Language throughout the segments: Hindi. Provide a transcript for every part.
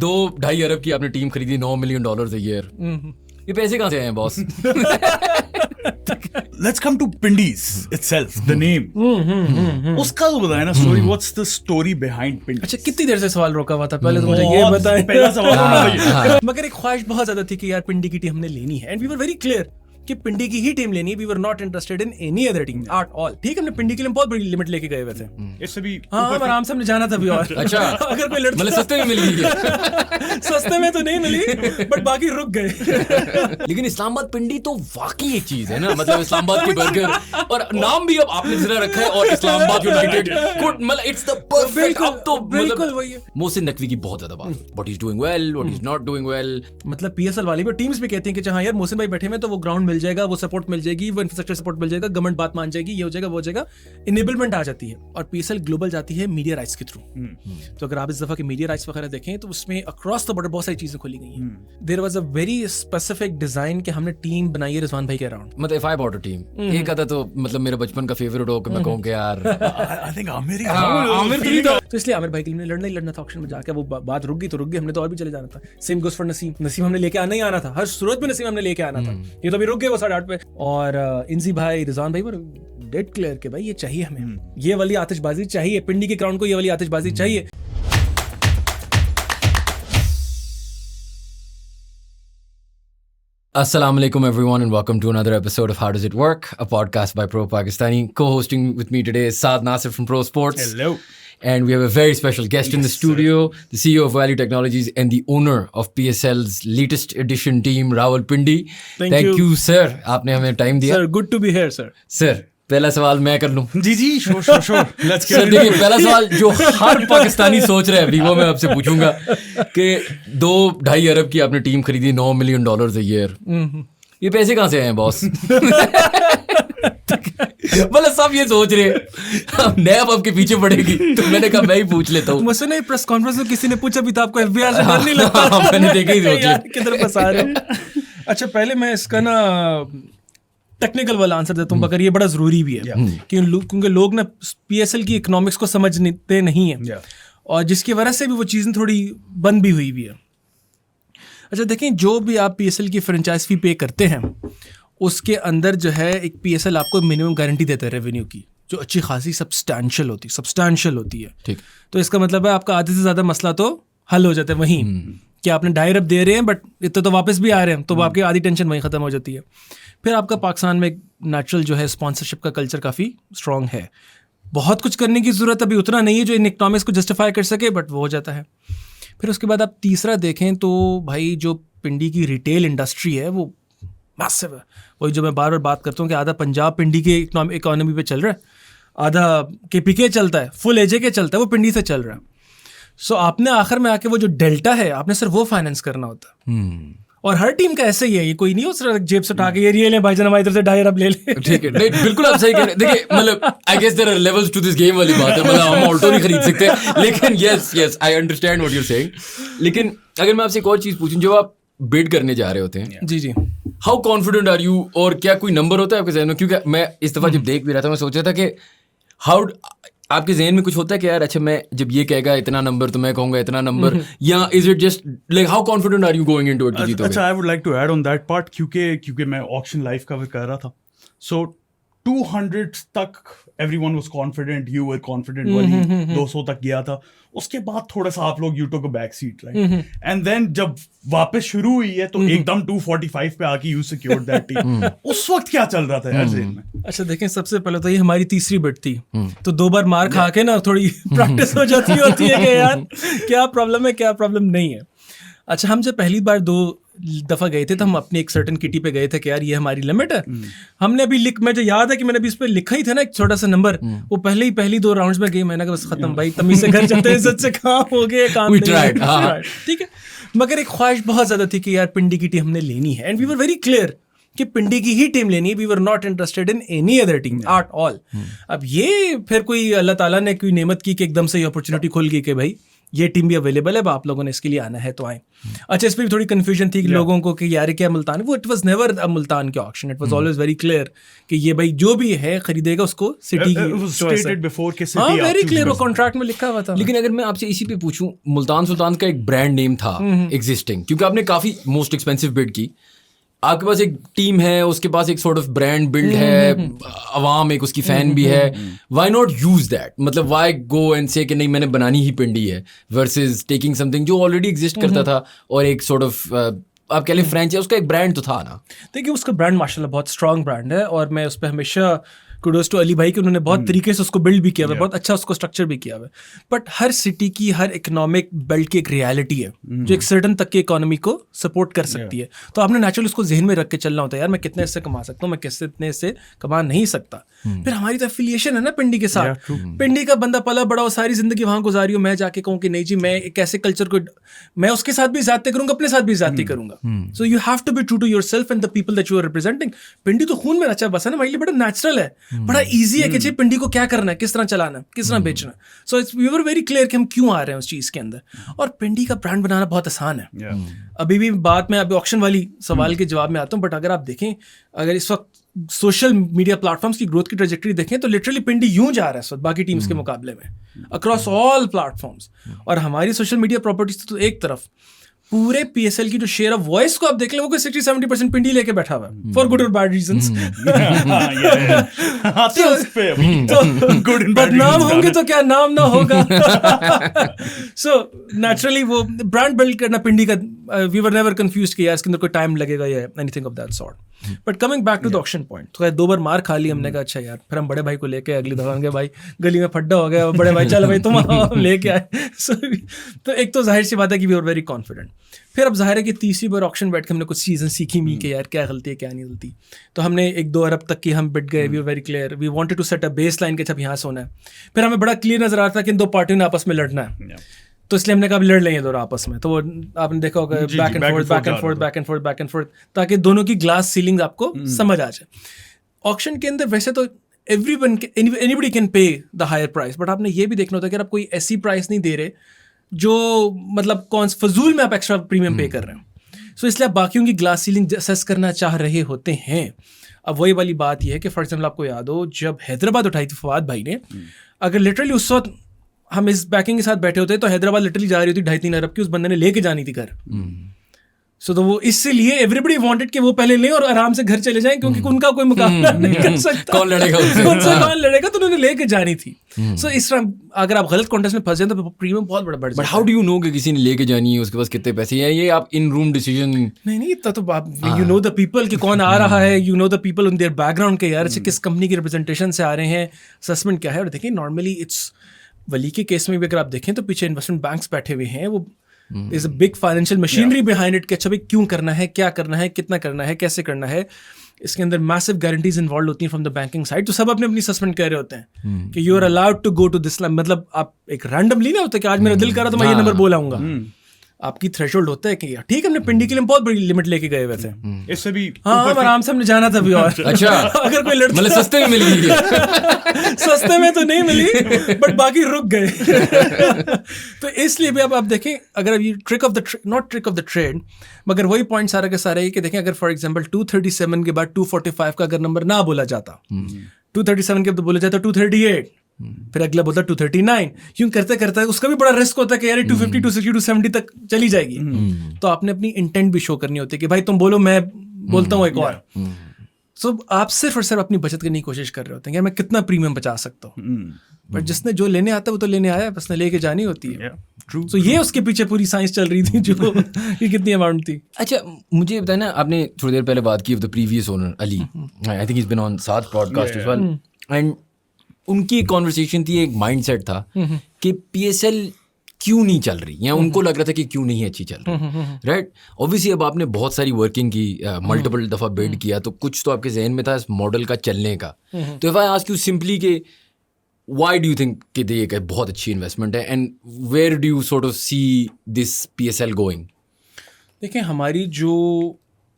2-2.5 अरब की आपने टीम खरीदी, $9 million a year. ये पैसे कहाँ से आए हैं boss? Let's come to Pindi's itself, the name. उसका तो बताया ना story. What's the story behind Pindi's? अच्छा, कितनी देर से सवाल रोका हुआ था? पहले तो मुझे ये बताएं। पहला सवाल होना भैया। मगर एक ख्वाहिश बहुत ज्यादा थी कि यार पिंडी की टीम हमने लेनी है, and we were very clear कि पिंडी की ही टीम लेनी है. We were not interested in any other team at all. ठीक है, हमने पिंडी के लिए बहुत बड़ी लिमिट लेके गए हुए थे. इससे भी हाँ, आराम से हमने जाना था भी. और अच्छा, अगर कोई लड़ता मतलब सस्ते में मिल गई. सस्ते में तो नहीं मिली, बट बाकी रुक गए. लेकिन इस्लामाबाद पिंडी तो वाकई एक चीज है ना. मतलब इस्लामाबाद के बर्गर, और नाम भी अब आपने जरा रखा है, और इस्लामाबाद यूनाइटेड, मतलब इट्स द परफेक्ट. अब तो बिल्कुल वही है. मोहसिन नकवी की बहुत ज्यादा बात, what is doing well, what is not doing well. मतलब पीएसएल वाली भी टीम्स भी कहती हैं कि हाँ यार मोहसिन भाई बैठे में तो वो ग्राउंड मिल जाएगा, वो सपोर्ट मिल जाएगी, वो इंफ्रास्ट्रक्चर सपोर्ट मिल जाएगा, गवर्नमेंट बात मान जाएगी, ये हो जाएगा वो हो जाएगा, इनेबलमेंट आ जाती है. और पीएसएल ग्लोबल जाती है मीडिया राइट्स के थ्रू. तो अगर आप इस दफा के मीडिया राइट्स वगैरह देखें तो उसमें अक्रॉस द बॉर्डर बहुत सारी चीजें खोली गई हैं. There was a very specific design कि हमने टीम बनाई है रिजवान भाई के अराउंड. मतलब if I bought a team, एक आता तो मतलब मेरा बचपन का फेवरेट हो कि मैं कहूं कि यार I think आमिर तो इसलिए आमिर भाई के लिए लड़ना ही लड़ना था. ऑक्शन में जाके वो बात रुक गई तो रुक गई, हमने तो और भी चले जाना था. Same goes for Naseem. Naseem हमने लेके आना ही आना था, हर सूरत में नसीम हमने लेके आना था. ये तो अभी रुक गए वो 8:30 पे. और इंजी भाई, रिजवान भाई डेड क्लियर के भाई ये चाहिए हमें, ये वाली आतिशबाजी चाहिए पिंडी के ग्राउंड को, ये वाली आतिशबाजी चाहिए. Assalamu alaikum everyone and welcome to another episode of How Does It Work, a podcast by Pro Pakistani. Co-hosting with me today is Saad Nasir from Pro Sports. Hello. And we have a very special guest in the studio, the CEO of Value Technologies and the owner of PSL's latest edition team, Rahul Pindi. Thank you sir. आपने हमें टाइम दिया. Sir, good to be here sir. Sir, पहला सवाल मैं कर लूं. जी sure. Let's get सर देखिए, पहला सवाल जो हर पाकिस्तानी सोच रहा है अभी, वो मैं आपसे पूछूंगा कि 2-2.5 अरब की आपने टीम खरीदी, $9 million a year. ये पैसे कहाँ से आए हैं बॉस? मतलब सब ये सोच रहे हैं नैब आपके पीछे पड़ेगी, तो मैंने कहा मैं ही पूछ लेता हूँ. मुझसे नहीं, प्रेस कॉन्फ्रेंस में किसी ने पूछा भी था आपको एफबीआई से डर नहीं लगता? मैंने देखा ही सोच लिया किधर फंसा रहे हो. अच्छा, पहले मैं इसका ना टेक्निकल वाला आंसर देता हूँ, मगर ये बड़ा जरूरी भी है क्योंकि लोग ना पीएसएल की इकोनॉमिक्स को समझते नहीं है, और जिसकी वजह से भी वो चीज़ें थोड़ी बंद भी हुई भी है. अच्छा देखें, जो भी आप पीएसएल की फ्रेंचाइज फी पे करते हैं उसके अंदर जो है एक पीएसएल आपको मिनिमम गारंटी देता है रेवेन्यू की, जो अच्छी खासी सब्सटैंशियल होती है. ठीक. तो इसका मतलब है आपका आधे से ज़्यादा मसला तो हल हो जाता है वहीं कि आपने 2.5 अरब दे रहे हैं बट इतने तो वापस भी आ रहे हैं, तो आपकी आधी टेंशन वहीं ख़त्म हो जाती है. फिर आपका पाकिस्तान में नेचुरल जो है स्पॉन्सरशिप का कल्चर काफ़ी स्ट्रॉन्ग है. बहुत कुछ करने की ज़रूरत अभी उतना नहीं है जो इन इकनॉमिक्स को जस्टिफाई कर सके, बट वो हो जाता है. फिर उसके बाद आप तीसरा देखें तो भाई जो पिंडी की रिटेल इंडस्ट्री है वो मैसिव है. वही जो मैं बार बार बात करता हूँ कि आधा पंजाब पिंडी के इकोनॉमी पे चल रहा है, आधा केपीके चलता है, फुल एजेके चलता है, वो पिंडी से चल रहा है. सो आपने आखिर में आके वो जो डेल्टा है आपने सिर्फ वो फाइनेंस करना होता है. और हर टीम का ऐसे ही है, ये कोई नहीं हो सिर्फ जेब से उठा के ये ले भाईजान हमारी तरफ से 2.5 अरब ले ले. ठीक है, नहीं बिल्कुल आप सही कह रहे हैं. देखिए मतलब I guess there are levels to this game वाली बात है. मतलब हम ऑल्टो नहीं खरीद सकते, लेकिन yes I understand what you are saying. लेकिन अगर मैं आपसे एक और चीज पूछूं, जब आप बिड करने जा रहे होते हैं, जी हाउ कॉन्फिडेंट आर यू, और क्या कोई नंबर होता है आपके जहन में? क्योंकि मैं इस दफा जब देख भी रहा था मैं सोच रहा था कि हाउ आपके जहन में कुछ होता है कि यार अच्छा मैं जब ये कहेगा इतना नंबर तो मैं कहूंगा इतना नंबर, या is it just like how confident are you going into it कि जीतोगे? अच्छा, I would like to add on that part, क्योंकि मैं ऑक्शन लाइव कवर कर रहा था. सो 200 तक everyone was confident, you were confident, Wali 200 तक गया था. उसके बाद थोड़ा सा आप लोग you took a back seat, right? And then जब वापस शुरू हुई है तो एकदम 245 पे आके यू सिक्योर्ड दैट टीम. उस वक्त क्या चल रहा था यार जेल में? अच्छा देखें, सबसे पहले तो ये हमारी तीसरी बिड थी, तो 2 बार मार खा के ना थोड़ी प्रैक्टिस हो जाती होती है कि यार क्या प्रॉब्लम है क्या प्रॉब्लम नहीं है. अच्छा, हम जब पहली बार 2 दफ़ा गए थे तो हम अपनी एक सर्टन किटी पे गए थे कि यार ये हमारी लिमिट है. हमने अभी मुझे याद है कि मैंने अभी इस पर लिखा ही था ना एक छोटा सा नंबर, वो पहली 2 राउंड्स में गई, मैंने कहा बस खत्म भाई, तमीज़ से घर चलते इज्जत से काम हो गए, काम नहीं. ठीक है, मगर एक ख्वाहिश बहुत ज़्यादा थी कि यार पिंडी की टीम हमने लेनी है, and we were very clear कि पिंडी की ही टीम लेनी है. We were not interested in any other team at all. अब ये फिर कोई अल्लाह ताला ने कोई नेमत की कि एकदम से ये अपॉर्चुनिटी खुल गई कि भाई ये टीम भी अवेलेबल है, अब आप लोगों ने इसके लिए आना है तो आए। अच्छा, इस पर भी थोड़ी कन्फ्यूजन थी कि लोगों को कि यार क्या मुल्तान है, वो it was never a Multan के auction, it was always very clear कि ये भाई जो भी है खरीदेगा उसको सिटी की choice है। स्टेटेड बिफोर कि हाँ, सिटी वेरी क्लियर, वो कॉन्ट्रैक्ट में लिखा हुआ था। लेकिन अगर मैं आपसे इसी पे पूछूं, मुल्तान सुल्तान का एक ब्रांड नेम था एग्जिस्टिंग, क्योंकि आपने काफी मोस्ट एक्सपेंसिव बिड की, आपके पास एक टीम है, उसके पास एक सॉर्ट ऑफ ब्रांड बिल्ड है, अवाम एक उसकी फैन भी है, व्हाई नॉट यूज दैट? मतलब व्हाई गो एंड से कि नहीं मैंने बनानी ही पिंडी है, वर्सेस टेकिंग समथिंग जो ऑलरेडी एग्जिस्ट करता था और एक सॉर्ट ऑफ आप कह लें फ्रेंचाइज, उसका एक ब्रांड तो था ना। देखिए उसका ब्रांड माशाल्लाह बहुत स्ट्रॉन्ग ब्रांड है और मैं उस पर हमेशा कुडोस टू अली भाई कि उन्होंने बहुत तरीके से उसको बिल्ड भी किया हुआ है, बहुत अच्छा उसको स्ट्रक्चर भी किया हुआ है। बट हर सिटी की हर इकोनॉमिक बेल्ट की एक रियलिटी है जो एक सर्टन तक की इकोनॉमी को सपोर्ट कर सकती है, तो आपने नेचुरली उसको जहन में रख के चलना होता है, यार मैं कितने इससे कमा सकता हूँ, मैं कितने इससे कमा नहीं सकता। फिर हमारी तो एफिलिएशन है ना पिंडी के साथ, पिंडी का बंदा पला बड़ा, सारी जिंदगी वहां गुजारी हो, मैं जाके कहूँ कि नहीं जी मैं एक ऐसे कल्चर को, मैं उसके साथ भी ज्यादती करूंगा, अपने साथ भी ज्यादती करूंगा। So you have to be true to yourself and the people that you are representing. Pindi तो खून में रचा बसा है ना, हमारे लिए बड़ा नेचुरल है, बड़ा ईजी है कि जी पिंडी को क्या करना है, किस तरह चलाना है, किस तरह बेचना। So it's we were very clear कि हम क्यों आ रहे हैं उस चीज के अंदर, और पिंडी का ब्रांड बनाना बहुत आसान है। अभी भी बात में अभी ऑक्शन वाली सवाल के जवाब में आता हूँ, बट अगर आप देखें, अगर इस वक्त सोशल मीडिया प्लेटफॉर्म्स की ग्रोथ की ट्रेजेक्टरी देखें तो लिटरली पिंडी यूं जा रहा है इस वक्त बाकी टीम्स के मुकाबले में अक्रॉस ऑल प्लेटफॉर्म्स। और हमारी सोशल मीडिया प्रॉपर्टीज तो एक तरफ, पूरे पीएसएल की जो शेयर ऑफ वॉइस को आप देख लें वो कोई 60-70% पिंडी लेके बैठा हुआ है, फॉर गुड और बैड रीजंस। बदनाम होंगे तो क्या नाम ना होगा। सो नेचुरली वो ब्रांड बिल्ड करना पिंडी का, वी वर नेवर कंफ्यूज्ड कि यार इसके अंदर कोई टाइम लगेगा या anything of that sort. But coming back to the auction point, तो 2 बार मार खा ली हमने, कहा अच्छा यार, फिर हम बड़े भाई को लेके अगली दफा गए, भाई गली में फड्डा हो गया, बड़े भाई चल भाई तुम आओ, लेके आए। तो एक तो जाहिर सी बात है कि वी आर वेरी कॉन्फिडेंट। फिर अब जाहिर है कि तीसरी बार ऑक्शन बैठ के हमने कुछ चीज़ें सीखी भी कि यार क्या गलती है क्या नहीं गलती, तो हमने 1-2 अरब तक की हम बिट गए, we are very clear, we wanted to set a baseline के जब यहाँ से होना है। फिर हमें बड़ा क्लियर नजर आ रहा था कि इन 2 पार्टियों ने आपस में लड़ना है, तो इसलिए हमने कहा लड़ लेंगे दोनों आपस में। तो वो आपने देखा होगा बैक एंड फोर्थ, ताकि दोनों की ग्लास सीलिंग आपको समझ आ जाए। ऑक्शन के अंदर वैसे तो anybody can pay the higher price, but आपने ये भी देखना होता है कि आप कोई ऐसी प्राइस नहीं दे रहे जो मतलब कौन फजूल में आप एक्स्ट्रा प्रीमियम पे कर रहे हो। सो इसलिए आप बाकियों की ग्लास सीलिंग असेस करना चाह रहे होते हैं। अब वही वाली बात यह है कि फॉर एग्जाम्पल आपको याद हो जब हैदराबाद उठाई थी फवाद भाई ने, अगर लिटरली उस वक्त हम इस बैकिंग के साथ बैठे होते तो हैदराबाद लिटरली जा रही होती 2.5-3 अरब की, उस बंदे ने लेके जानी थी घर। सो तो वो इसलिए एवरीबडी वांटेड कि वो पहले लें और आराम से घर चले जाएं, क्योंकि उनका कोई मुकाबला नहीं कर सकता, कौन लड़ेगा उनसे, कौन लड़ेगा, तो उन्होंने लेके जानी थी। सो इस तरह अगर आप गलत कॉन्टेस्ट में फंस जाए तो प्रीमियम बहुत बड़ा बढ़ जाता है। But how do you know कि किसी ने लेके जानी है, उसके पास कितने पैसे हैं, ये आप इन रूम डिसीजन नहीं इतना तो आप यू नो द पीपल कि कौन आ रहा है, you know the people in their background के, यार किस कंपनी की रिप्रेजेंटेशन से आ रहे हैं, असेसमेंट क्या है। और देखिए नॉर्मली इट्स वली के केस में भी अगर आप देखें तो पीछे इन्वेस्टमेंट बैंक्स बैठे हुए हैं, वो is a big financial machinery behind it कि अच्छा भाई क्यों करना है, क्या करना है, कितना करना है, कैसे करना है। इसके अंदर मैसिव गारंटीज इन्वॉल्व होती हैं फ्रॉम द बैंकिंग साइड, तो सब अपने अपनी सस्पेंड कर रहे होते हैं कि you are allowed to go to this, मतलब आप एक रैंडमली ना होता कि आज मेरा दिल कर रहा तो मैं ये नंबर बोलाऊंगा। आपकी थ्रेशोल्ड होता है कि ठीक है हमने पिंडी के लिए बहुत बड़ी लिमिट लेके गए हुए थे, इससे भी हाँ आराम से हमने जाना था भी। और अच्छा अगर कोई लड़ता मतलब सस्ते में मिल गई सस्ते में तो नहीं मिली बट बाकी रुक गए। तो इसलिए भी अब आप देखें, अगर अब ये trick of the not trick of the trade, मगर वही पॉइंट सारा के सारा है कि देखें अगर फॉर एग्जांपल 237 के बाद 245 का अगर नंबर ना बोला जाता, 237 के बाद बोला जाता 238, फिर अगला बोलता 239, यूं करते करते उसका भी बड़ा रिस्क होता है कि यार 250 260 270 तक चली जाएगी। तो आपने अपनी इंटेंट भी शो करनी होती है कि भाई तुम बोलो मैं बोलता हूँ एक और। सो आप सिर्फ और सिर्फ अपनी बचत करने की कोशिश कर रहे होते हैं कि मैं कितना प्रीमियम बचा सकता हूँ, बट जिसने जो लेने आता है वो तो लेने आया, बस ने लेके जानी होती है। सो ये उसके पीछे पूरी साइंस चल रही थी जो कि कितनी अमाउंट थी। अच्छा मुझे बताया ना, आपने थोड़ी देर पहले बात की of the previous owner Ali, I think he is been on 7 podcast as well, and उनकी एक कॉन्वर्सेशन थी, एक माइंडसेट था कि पीएसएल क्यों नहीं चल रही, या उनको लग रहा था कि क्यों नहीं अच्छी चल रही, राइट। ऑब्वियसली अब आपने बहुत सारी वर्किंग की, मल्टीपल दफ़ा बिड किया, तो कुछ तो आपके जहन में था इस मॉडल का चलने का। तो if I ask you simply कि व्हाई डू यू थिंक कि ये एक बहुत अच्छी इन्वेस्टमेंट है, and where do you sort of see this PSL going? देखिए हमारी जो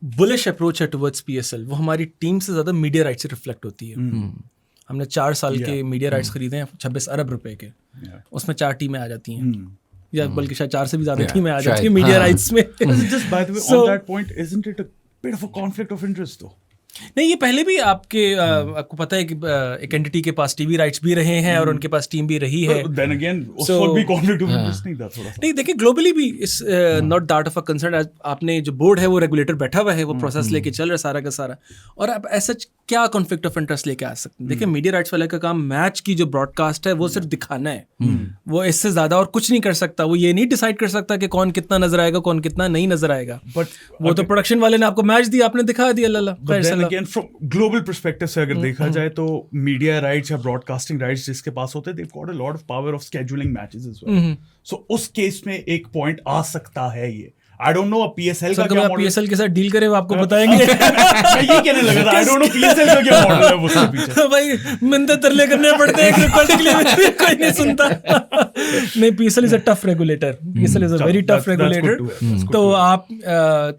बुलिश अप्रोच है टुवर्ड्स पीएसएल वो हमारी टीम से ज़्यादा मीडिया राइट से रिफ्लेक्ट होती है। हमने 4 साल के मीडिया राइट्स खरीदे हैं 26 अरब रुपए के, उसमें 4 टीमें आ जाती हैं, या बल्कि शायद 4 से भी ज्यादा टीमें आ शायद, जाती है मीडिया हाँ। राइट्स में। Just by the way, So- on that point, isn't it a bit of a conflict of interest though? नहीं, ये पहले भी आपको पता है कि एक एंटिटी के पास टीवी राइट्स भी रहे हैं और उनके पास टीम भी रही है। But then again, उस So- वक्त भी conflict of interest नहीं था थोड़ा सा। नहीं देखिए, ग्लोबली भी इस not that of a concern. आपने जो बोर्ड है वो रेगुलेटर बैठा हुआ है, वो प्रोसेस लेके चल रहा है सारा का सारा, और आप ऐसा क्या कॉन्फ्लिक्ट ऑफ इंटरेस्ट लेके आ सकते हैं? देखिए, मीडिया राइट्स वाले का काम मैच की जो ब्रॉडकास्ट है वो सिर्फ दिखाना है, वो इससे ज्यादा और कुछ नहीं कर सकता। वो ये नहीं डिसाइड कर सकता कि कौन कितना नजर आएगा, कौन कितना नहीं नजर आएगा। But वो तो प्रोडक्शन वाले ने आपको मैच दिया, आपने दिखा दिया, अल्लाह But then again, from global perspective से अगर देखा जाए तो मीडिया राइट्स या ब्रॉडकास्टिंग राइट्स जिसके पास होते हैं, they've got a lot of power of scheduling matches as well. So उस केस में एक पॉइंट आ सकता है ये। I don't know PSL का क्या आप मॉडल। पीएसएल के साथ डील करें, वो आपको बताएंगे। मैं ये कहने लगा था, I don't know PSL का क्या मॉडल है उसके पीछे। भाई मिन्नत तरले करने पड़ते हैं एक रिकॉर्ड के लिए, कोई नहीं सुनता। नहीं, PSL is a tough regulator, PSL is a very tough regulator. तो आप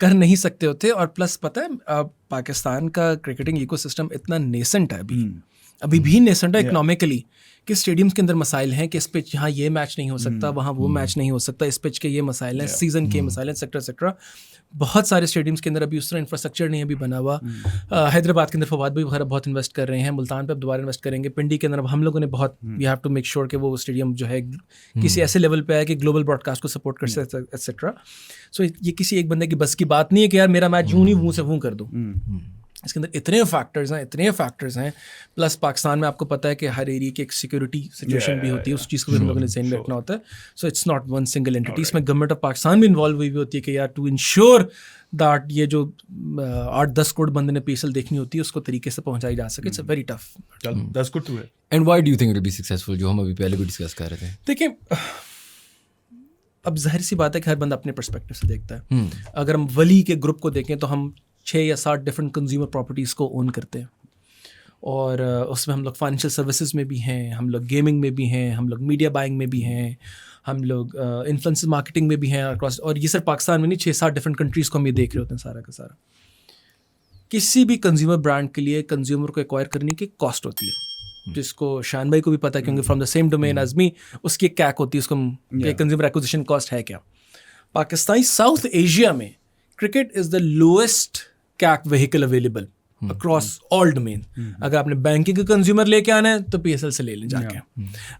कर नहीं सकते होते। और प्लस पता है, पाकिस्तान का क्रिकेटिंग इकोसिस्टम इतना नेसेंट है अभी भी नेसेंट है इकोनॉमिकली, कि स्टेडियम्स के अंदर मसाइल हैं कि इस पिच यहाँ ये मैच नहीं हो सकता, वहाँ वो मैच नहीं हो सकता, इस पिच के ये मसाइल हैं, सीजन के मसाइल हैं, एक्सेट्रा एक्सेट्रा। बहुत सारे स्टेडियम्स के अंदर अभी उस तरह इंफ्रास्ट्रक्चर नहीं अभी बना हुआ। हैदराबाद के अंदर फवाद भाई वगैरह बहुत इन्वेस्ट कर रहे हैं, मुल्तान पे अब दोबारा इन्वेस्ट करेंगे, पिंडी के अंदर अब हम लोगों ने बहुत, we have to make sure कि वो स्टेडियम जो है किसी ऐसे लेवल पे है कि ग्लोबल ब्रॉडकास्ट को सपोर्ट कर सकता है, एक्सेट्रा। सो ये किसी एक बंदे की बस की बात नहीं है कि यार मेरा मैच यूं नहीं वूँ से वूँ कर दूँ। इसके अंदर इतने फैक्टर्स हैं, प्लस पाकिस्तान में आपको पता है कि हर एरिया की एक सिक्योरिटी सिचुएशन भी होती है, उस चीज़ को भी हम लोगों ने ध्यान में रखना होता है। So it's not one single entity, इसमें गवर्नमेंट ऑफ पाकिस्तान भी इन्वॉल्व हुई होती है कि यार टू इंश्योर दैट ये जो 8-10 करोड़ बंदे ने पीएसएल देखनी होती है उसको तरीके से पहुंचाई जा सके। It's very tough. That's good to hear. And why do you think it will be successful, जो हम अभी पहले भी डिस्कस कर रहे थे? देखिए, अब जाहिर सी बात है कि हर बंदा अपने पर्सपेक्टिव से देखता है। अगर हम वली के ग्रुप को देखें तो हम 6 या 7 डिफरेंट कंज्यूमर प्रॉपर्टीज़ को ओन करते हैं, और उसमें हम लोग फाइनेंशियल सर्विसेज में भी हैं, हम लोग गेमिंग में भी हैं, हम लोग मीडिया बाइंग में भी हैं, हम लोग इन्फ्लुएंसर मार्केटिंग में भी हैं अक्रॉस। और ये सिर्फ पाकिस्तान में नहीं, 6-7 डिफरेंट कंट्रीज़ को हम ये देख रहे होते हैं सारा का सारा। किसी भी कंज्यूमर ब्रांड के लिए कंज्यूमर को एक्वायर करने की कॉस्ट होती है, जिसको शान भाई को भी पता है क्योंकि from the same domain as me, उसकी एक कैक होती है, उसको कंज्यूमर एक्विजिशन कॉस्ट है क्या। पाकिस्तानी साउथ एशिया में cricket is the lowest CAC vehicle available across all domain. अगर आपने बैंकिंग का कंज्यूमर लेके आना है तो पीएसएल से ले लें जाके,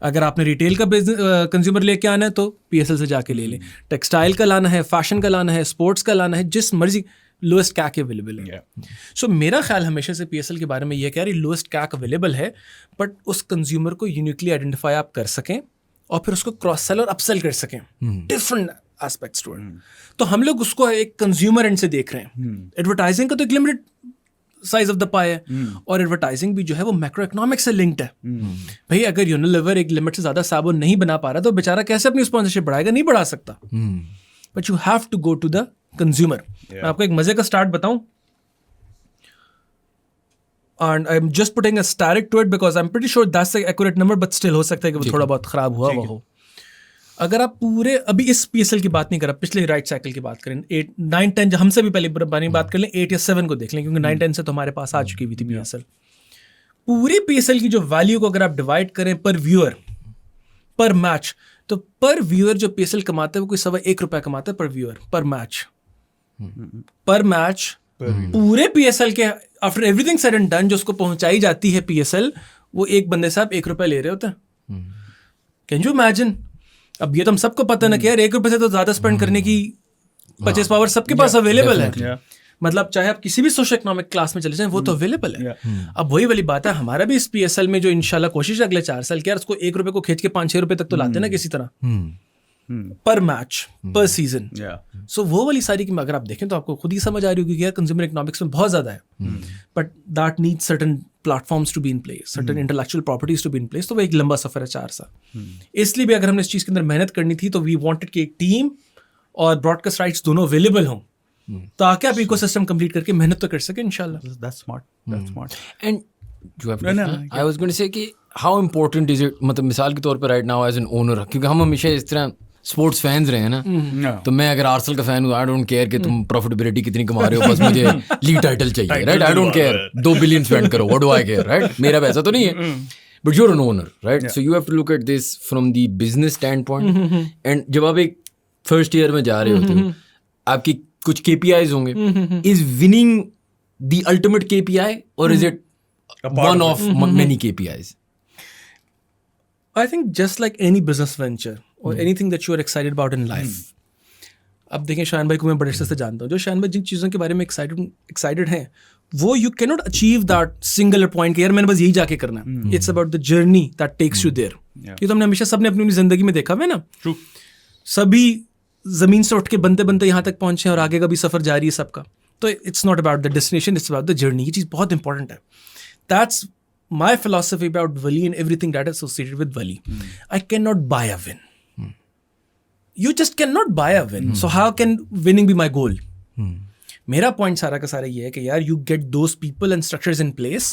अगर आपने रिटेल का कंज्यूमर लेके आना है तो पीएसएल से जाके ले लें, टेक्सटाइल का लाना है, फैशन का लाना है, स्पोर्ट्स का लाना है, जिस मर्जी लोएस्ट कैक अवेलेबल है। सो मेरा ख्याल हमेशा से पीएसएल के बारे में ये कह रही लोएस्ट कैक अवेलेबल है, बट उस कंज्यूमर को यूनिकली आइडेंटिफाई आप कर सकें और फिर उसको क्रॉस सेल और अपसेल कर सकें डिफरेंट एस्पेक्ट्स टू इट। तो हम लोग उसको एक कंज्यूमर एंड से देख रहे हैं। एडवर्टाइजिंग का तो एक लिमिटेड साइज ऑफ द पाई है, और एडवर्टाइजिंग भी जो है वो मैक्रो इकोनॉमिक्स से लिंक्ड है। भाई अगर यूनिलीवर एक लिमिट से ज्यादा साबुन नहीं बना पा रहा तो बेचारा कैसे अपनी स्पॉन्सरशिप बढ़ाएगा? नहीं बढ़ा सकता। But you have to go to the consumer. मैं आपको एक मजे का स्टार्ट बताऊं, and I'm just putting a static to it because I'm pretty sure that's the accurate number, but still हो सकता है कि वो थोड़ा बहुत खराब हुआ हो। अगर आप पूरे अभी इस पीएसएल की बात नहीं कर रहा, पिछले राइट साइकिल की बात करें, 8, 9, 10 हमसे भी पहले बात कर लें, 8 या 7 को देख लें, क्योंकि 9, 10 से तो हमारे पास आ चुकी हुई थी पीएसएल। पूरी पीएसएल की जो वैल्यू को अगर आप डिवाइड करें पर व्यूअर पर मैच, तो पर व्यूअर जो पीएसएल कमाता है वो कोई ₹1.25 कमाता है पर व्यूअर पर मैच। पूरे पीएसएल के after everything said and done जो उसको पहुंचाई जाती है पीएसएल, वो एक बंदे से आप ₹1 ले रहे होते हैं। Can you imagine? अब ये तो हम सबको पता ना कि यार ₹1 से तो ज्यादा स्पेंड करने की परचेस पावर सबके पास अवेलेबल है। मतलब चाहे आप किसी भी सोशल इकोनॉमिक क्लास में चले जाएं, वो तो अवेलेबल है। अब वही वाली बात है, हमारा भी इस पीएसएल में जो इंशाल्लाह कोशिश है अगले 4 साल की, यार उसको ₹1 को खींच के ₹5-6 तक तो लाते ना किसी तरह पर मैच पर सीजन। सो वो वाली सारी की अगर आप देखें तो आपको खुद ही समझ आ रही होगी कि यार कंज्यूमर इकोनॉमिक्स में बहुत ज्यादा है, but that needs certain platforms to be in place, certain intellectual properties to be in place. तो वो एक लंबा सफर है 4 साल। इसलिए भी अगर हमने इस चीज के अंदर मेहनत करनी थी तो वी वांटेड कि एक टीम और ब्रॉडकास्ट राइट्स दोनों अवेलेबल हों, ताकि आप इकोसिस्टम कंप्लीट करके मेहनत तो कर सके इंशाल्लाह। That's smart. And I was going to say कि हाउ इम्पोर्टेंट इज इट, मतलब मिसाल के तौर पर right now as an owner, क्योंकि हम हमेशा इस तरह स्पोर्ट्स फैंस रहे हैं ना, तो मैं अगर आर्सेनल का फैन हूँ, आई डोंट केयर कि तुम प्रॉफिटेबिलिटी कितनी कमा रहे हो, बस मुझे लीग टाइटल चाहिए, right? I don't care 2 billion spend करो, what do I care, right? मेरा पैसा तो नहीं है। but you're an owner, right? So you have to look at this from the business standpoint. And जब आप एक first year में जा रहे होते हो, आपकी कुछ KPIs होंगे. Is winning the ultimate KPI or is it one of many KPIs? I think just like any business venture or anything that you are excited about in life. अब देखें शान भाई को मैं बड़े से जानता हूँ. जो शान भाई जिन चीज़ों के बारे में एक्साइटेड हैं, वो you can not achieve that single point कि यार मैंने बस यही जाके करना है. It's about the journey that takes you there. ये तो हमने हमेशा सबने अपनी जिंदगी में देखा है ना. सभी जमीन से उठ के बनते बनते यहाँ तक पहुंचे और आगे का भी सफर जारी है सबका. तो it's not about the destination, it's about the journey. ये चीज़ बहुत इंपॉर्टेंट है. That's my philosophy about value and everything that is associated with value. I can not buy a win. You just cannot buy a win. So how can winning be my goal? मेरा पॉइंट सारा का सारा ये है कि यार you get those people and structures in place,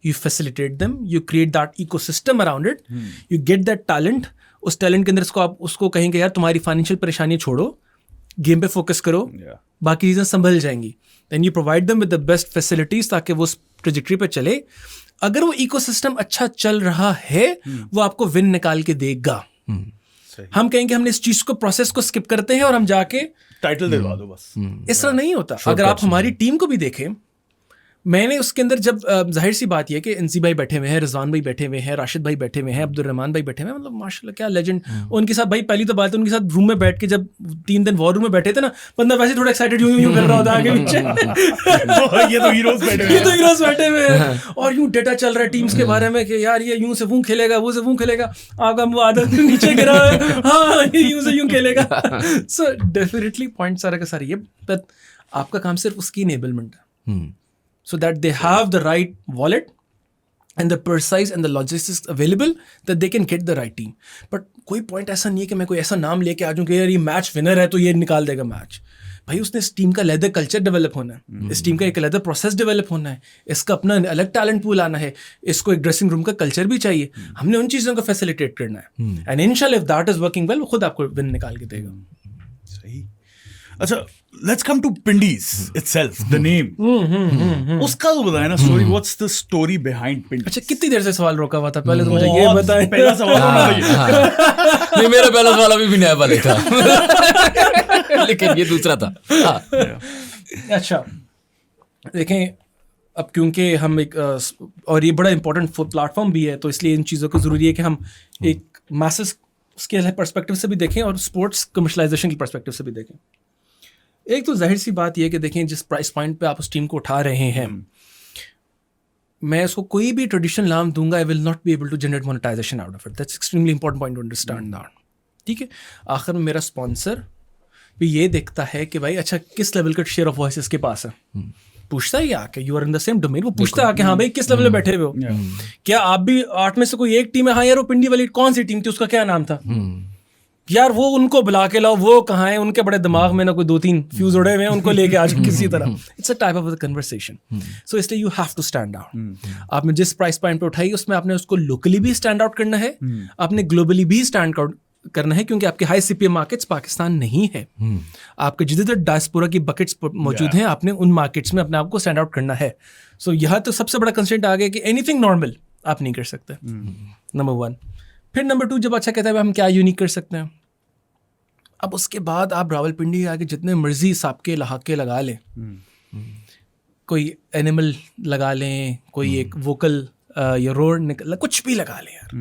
you facilitate them, you create that ecosystem around it, you get that talent. उस टैलेंट के अंदर इसको आप उसको कहेंगे यार तुम्हारी फाइनेंशियल परेशानी छोड़ो, गेम पे फोकस करो, बाकी चीज़ें संभल जाएंगी. Then you provide them with the best facilities ताकि वो उस ट्रेजेक्टरी पे चले. अगर वो इकोसिस्टम अच्छा चल रहा है, वो आपको विन निकाल के देगा. हम कहेंगे हमने इस चीज को प्रोसेस को स्किप करते हैं और हम जाके टाइटल दिलवा दो बस. इस तरह नहीं होता. अगर आप हमारी टीम को भी देखें, मैंने उसके अंदर जब जाहिर सी बात यह कि एनसी भाई बैठे हुए हैं, रिजवान भाई बैठे हुए हैं, राशिद भाई बैठे हुए हैं, अब्दुल रहमान भाई बैठे हुए हैं, मतलब माशाल्लाह क्या लेजेंड. उनके साथ भाई पहली तो बात है, उनके साथ रूम में बैठ के जब 3 दिन वॉर रूम में बैठे थे ना, बंदा वैसे थोड़ा एक्साइटेड यूं कर रहा होता आगे पीछे. ये तो हीरोज बैठे हुए हैं और यूं डेटा चल रहा है टीम्स के बारे में कि यार ये यूं से वो खेलेगा, वो से वो खेलेगा, आगा वो आदत नीचे गिरा है, हाँ यूं से यूं खेलेगा. सो डेफिनेटली पॉइंट सारा का सारा ये, बट आपका काम सिर्फ उसकी इनेबलमेंट है. So that they have the right wallet and the precise and the logistics available that they can get the right team. But कोई point ऐसा नहीं है कि मैं कोई ऐसा नाम लेके आ जाऊँ कि यार ये मैच विनर है तो ये निकाल देगा मैच. भाई उसने इस टीम का लेदर कल्चर डेवलप होना है, इस टीम का एक लेदर प्रोसेस डेवलप होना है, इसका अपना अलग टैलेंट पूल आना है, इसको एक ड्रेसिंग रूम का कल्चर भी चाहिए. हमने उन चीज़ों को फैसिलिटेट करना है. एंड इंशाल्लाह if that is working well, वो खुद आपको विन निकाल के देगा. सही. अच्छा, let's come to Pindis itself, the name. उसका तो बताया ना story. What's the story behind Pindis? अच्छा, कितनी देर से सवाल रोका हुआ था? पहले तो मुझे ये बताएं. पहला सवाल होना चाहिए. नहीं, मेरा पहला सवाल अभी भी नया वाला था, लेकिन ये दूसरा था. अच्छा, देखें अब क्योंकि हम एक और ये बड़ा इंपॉर्टेंट प्लेटफॉर्म भी है, तो इसलिए इन चीज़ों को ज़रूरी है कि हम एक मैसेज के पर्सपेक्टिव से भी देखें और स्पोर्ट्स कमर्शलाइजेशन की पर्सपेक्टिव से भी देखें. एक तो जाहिर सी बात यह कि देखें जिस प्राइस पॉइंट पे आप उस टीम को उठा रहे हैं, मैं उसको कोई भी ट्रेडिशनल नाम दूंगा, I will not be able to generate monetization out of it. That's extremely important point to understand that. ठीक है, आखिर में मेरा स्पॉन्सर भी ये देखता है कि भाई अच्छा किस लेवल का शेयर ऑफ वॉइस इसके पास है. पूछता है आके, you are in the same domain, वो पूछता है आके हाँ भाई किस लेवल पे बैठे हुए हो, क्या आप भी 8 में से कोई एक टीम है? हाँ यार वो पिंडी वाली कौन सी टीम थी, उसका क्या नाम था यार, वो उनको बुला के लाओ, वो कहाँ है, उनके बड़े दिमाग में ना कोई 2-3 फ्यूज उड़े हुए हैं, उनको लेके आ जाओ किसी तरह. It's a type of conversation. So इसलिए you have to stand out. आपने जिस प्राइस पॉइंट पे उठाई उसमें आपने उसको लोकली भी स्टैंड आउट करना है, आपने ग्लोबली भी स्टैंड आउट करना है, क्योंकि आपके हाई सीपीएम मार्केट्स पाकिस्तान नहीं है. आपके जितने डायस्पोरा की बकेट्स मौजूद हैं, आपने उन मार्केट्स में अपने आप को स्टैंड आउट करना है. सो यहाँ तो सबसे बड़ा कंस्ट्रेंट आ गया कि एनीथिंग नॉर्मल आप नहीं कर सकते, नंबर 1. फिर नंबर 2, जब अच्छा कहता है हम क्या यूनिक कर सकते हैं, अब उसके बाद आप रावलपिंडी आके जितने मर्जी साबके लहाके लगा लें, कोई एनिमल लगा लें, कोई एक वोकल या रोड निकल, कुछ भी लगा लें यार,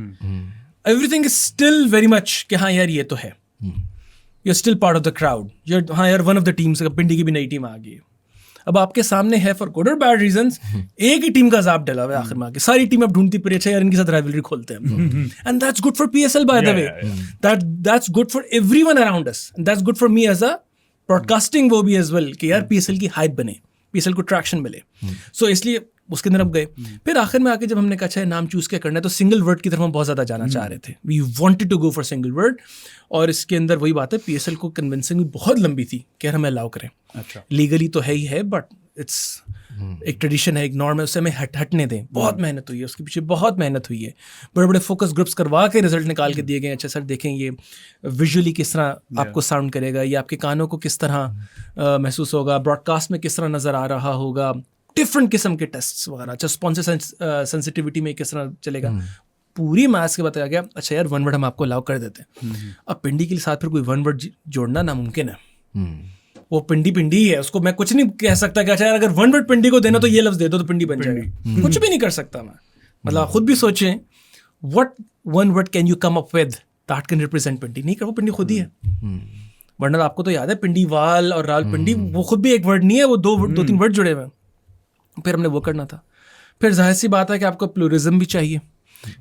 everything is still very much कि हाँ यार ये तो है, you are still part of the crowd, you हाँ यार one of the teams. Pindi की भी नई टीम आ गई है, अब आपके सामने है फॉर गुड और बैड रीजंस, एक ही टीम का जाप डला हुआ है आखिर में आके, सारी टीम अब ढूंढती पड़ी अच्छा यार इनके साथ राइवलरी खोलते हैं. And that's good for PSL by the way, that's good for everyone around us, and that's good for me as a broadcasting वो भी एज वेल कि यार PSL की हाइप बने, PSL को ट्रैक्शन मिले. सो इसलिए उसके अंदर अब गए. फिर आखिर में आके जब हमने कहा अच्छा नाम चूज क्या करना है, तो सिंगल वर्ड की तरफ हम बहुत ज़्यादा जाना चाह रहे थे. We wanted to go for single word. और इसके अंदर वही बात है, PSL को कन्विंसिंग बहुत लंबी थी कि यार हमें अलाउ करें. अच्छा, लीगली तो है ही है, बट इट्स एक ट्रेडिशन है, एक नॉर्म है, उससे हमें हटने दें. बहुत मेहनत हुई है उसके पीछे, बहुत मेहनत हुई है. बड़े बड़े फोकस ग्रुप्स करवा के रिजल्ट निकाल के दिए गए. अच्छा सर देखें ये विजुअली किस तरह आपको साउंड करेगा, ये आपके कानों को किस तरह महसूस होगा, ब्रॉडकास्ट में किस तरह नज़र आ रहा होगा, डिफरेंट किस्म के टेस्ट्स वगैरह. अच्छा स्पॉन्सर सेंसिटिविटी में किस तरह चलेगा, पूरी मैथ्स के बताया गया अच्छा यार 1 वर्ड हम आपको अलाउ कर देते हैं। अब पिंडी के साथ फिर कोई 1 वर्ड जोड़ना नामुमकिन है। वो पिंडी पिंडी ही है, उसको मैं कुछ नहीं कह सकता कि अच्छा यार अगर 1 वर्ड पिंडी को देना तो ये लफ्ज दे दो तो पिंडी बन जाएगा। कुछ भी नहीं कर सकता मैं। मतलब आप खुद भी सोचें what 1 word can you come up with that can represent Pindi. नहीं कर, वो पिंडी खुद ही है। वरना आपको तो याद है पिंडी वाल और राल पिंडी, वो खुद भी एक वर्ड नहीं है, वो 2-3 वर्ड जुड़े हुए हैं। फिर हमने वो करना था। फिर जाहिर सी बात है कि आपको प्लूरिज्म भी चाहिए।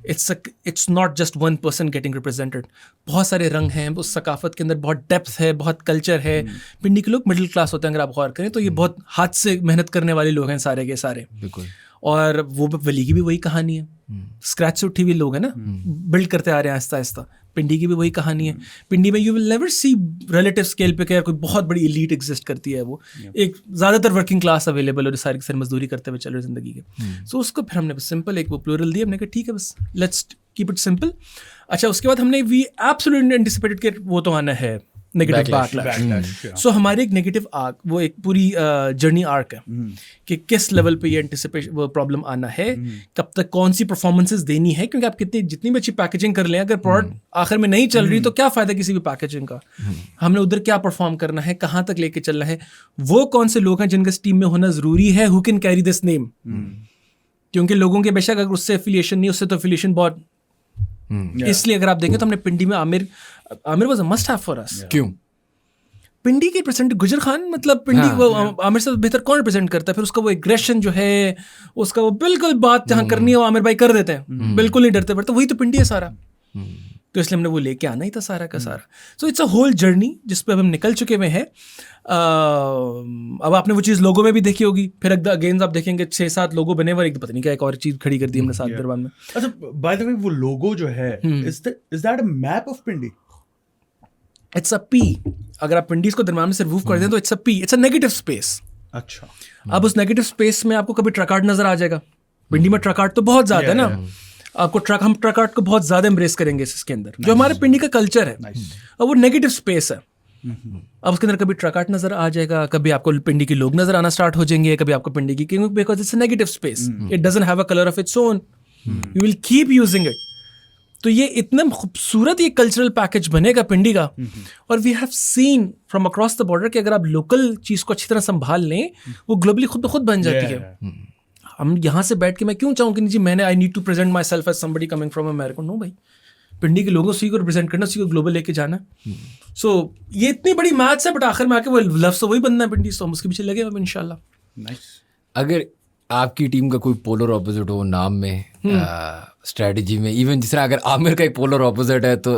It's not just 1 person getting represented. बहुत सारे रंग हैं उस सकाफत के अंदर, बहुत डेप्थ है, बहुत कल्चर है। पिंडी के लोग मिडिल क्लास होते हैं अगर आप गौर करें तो, ये बहुत हाथ से मेहनत करने वाले लोग हैं सारे के सारे। बिल्कुल। और वो वली की भी वही कहानी है, स्क्रैच से उठी हुई लोग हैं ना, बिल्ड करते आ रहे हैं आहिस्ता आहिस्ता। पिंडी की भी वही कहानी है। पिंडी में you will never see relative scale पे क्या कोई बहुत बड़ी एलीट एग्जिस्ट करती है। वो एक ज़्यादातर वर्किंग क्लास अवेलेबल और सारी सर मजदूरी करते हुए चल रहे ज़िंदगी के। सो उसको फिर हमने सिंपल एक वो प्लूरल दिया। हमने कहा ठीक है बस लेट्स कीप इट सिंपल। अच्छा उसके बाद हमने वी एब्सोल्युटली एंटिसिपेटेड कि वो तो आना है नेगेटिव बैकलैश। सो हमारे एक नेगेटिव आर्क, वो एक पूरी जर्नी आर्क है कि किस लेवल पे ये एंटिसिपेशन वो प्रॉब्लम आना है, कब तक कौन सी परफॉर्मेंसेस देनी है। क्योंकि आप जितनी भी अच्छी पैकेजिंग कर लें, अगर प्रोडक्ट आखिर में नहीं चल रही तो क्या फ़ायदा किसी भी पैकेजिंग का। हमने उधर क्या परफॉर्म करना है, कहाँ तक लेके चलना है, वो कौन से लोग हैं जिनका इस टीम में होना ज़रूरी है, who can carry this name. क्योंकि लोगों के बेशक अगर उससे एफिलिएशन नहीं, उससे तो एफिलिएशन बहुत। इसलिए अगर आप देखें तो हमने पिंडी में Aamir was a must have for us. क्यों? पिंडी के रिप्रेजेंट गुजर खान, मतलब पिंडी को आमिर से बेहतर कौन रिप्रेजेंट करता है। फिर उसका वो एग्रेशन जो है, उसका वो बिल्कुल बात जहाँ करनी है वो आमिर भाई कर देते हैं, बिल्कुल नहीं डरते पड़ते। वही तो पिंडी है सारा। तो इसलिए हमने वो लेके आना ही था सारा का सारा। So it's a whole journey जिस पे अब हम निकल चुके हुए हैं। अब आपने वो चीज़ लोगो में भी देखी होगी। फिर अगेन आप देखेंगे 6-7 लोगो बने हुए, एक तो पता नहीं क्या एक और चीज़ खड़ी कर दी हमने साथ दरबार में। अच्छा बाय द वे वो लोगो जो है is that a map of Pindi? It's a P. अगर आप पिंडीज को दरमियान में से रिमूव कर दें तो it's a P, it's a negative space. अच्छा। अब उस नेगेटिव स्पेस में आपको कभी ट्रक आर्ट नजर आ जाएगा। पिंडी में ट्रक आर्ट तो बहुत ज्यादा है ना। आपको हम ट्रक आर्ट को बहुत ज्यादा एम्ब्रेस करेंगे इसके अंदर, जो हमारे पिंडी का कल्चर है। अब वो नेगेटिव स्पेस है। अब उसके अंदर कभी ट्रक आर्ट नजर आ जाएगा, कभी आपको पिंडी के लोग नजर आना स्टार्ट हो जाएंगे, कभी आपको पिंडी की king, because it's a negative space, it doesn't have a colour of its own, you will keep using it. तो ये इतना खूबसूरत ये कल्चरल पैकेज बनेगा पिंडी का। और we have seen from across the border कि अगर आप लोकल चीज़ को अच्छी तरह संभाल लें, वो ग्लोबली खुद ब खुद बन जाती है। हम यहाँ से बैठ के मैं क्यों चाहूँ कि जी मैंने I need to present myself as somebody coming from America. No भाई, पिंडी के लोगों से को रिप्रेजेंट करना, उसी को ग्लोबल लेके जाना। सो ये इतनी बड़ी मैथ्स है, बट आखिर में आके वो लफ्ज़ तो वही बनना है पिंडी। सो हम उसके पीछे लगे अब इंशाल्लाह। नाइस। अगर आपकी टीम का कोई पोलर ऑपोजिट हो नाम में, स्ट्रेटजी में, इवन जिस तरह अगर आमिर का एक पोलर ऑपोजिट है तो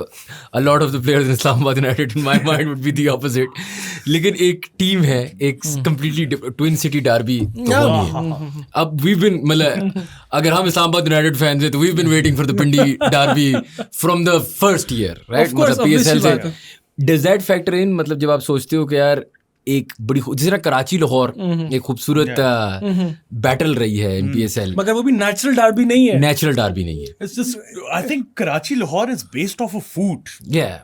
अ lot of the players in Islamabad United in my mind would be the opposite. लेकिन एक टीम है, एक कंप्लीटली ट्विन सिटी डार्बी तो होनी है। अब वी बिन मतलब अगर हम इस्लामाबाद यूनाइटेड फैंस हैं तो we been waiting for the Pindi derby from the first year, right? मतलब पीएसएल से डज दैट फैक्टर इन? मतलब जब आप सोचते हो कि यार एक बड़ी जिस तरह कराची लाहौर एक खूबसूरत बैटल रही है इन पीएसएल, मगर वो भी नेचुरल डार्बी नहीं है। नेचुरल डार्बी नहीं है। It's just, I think Karachi Lahore is based off of food.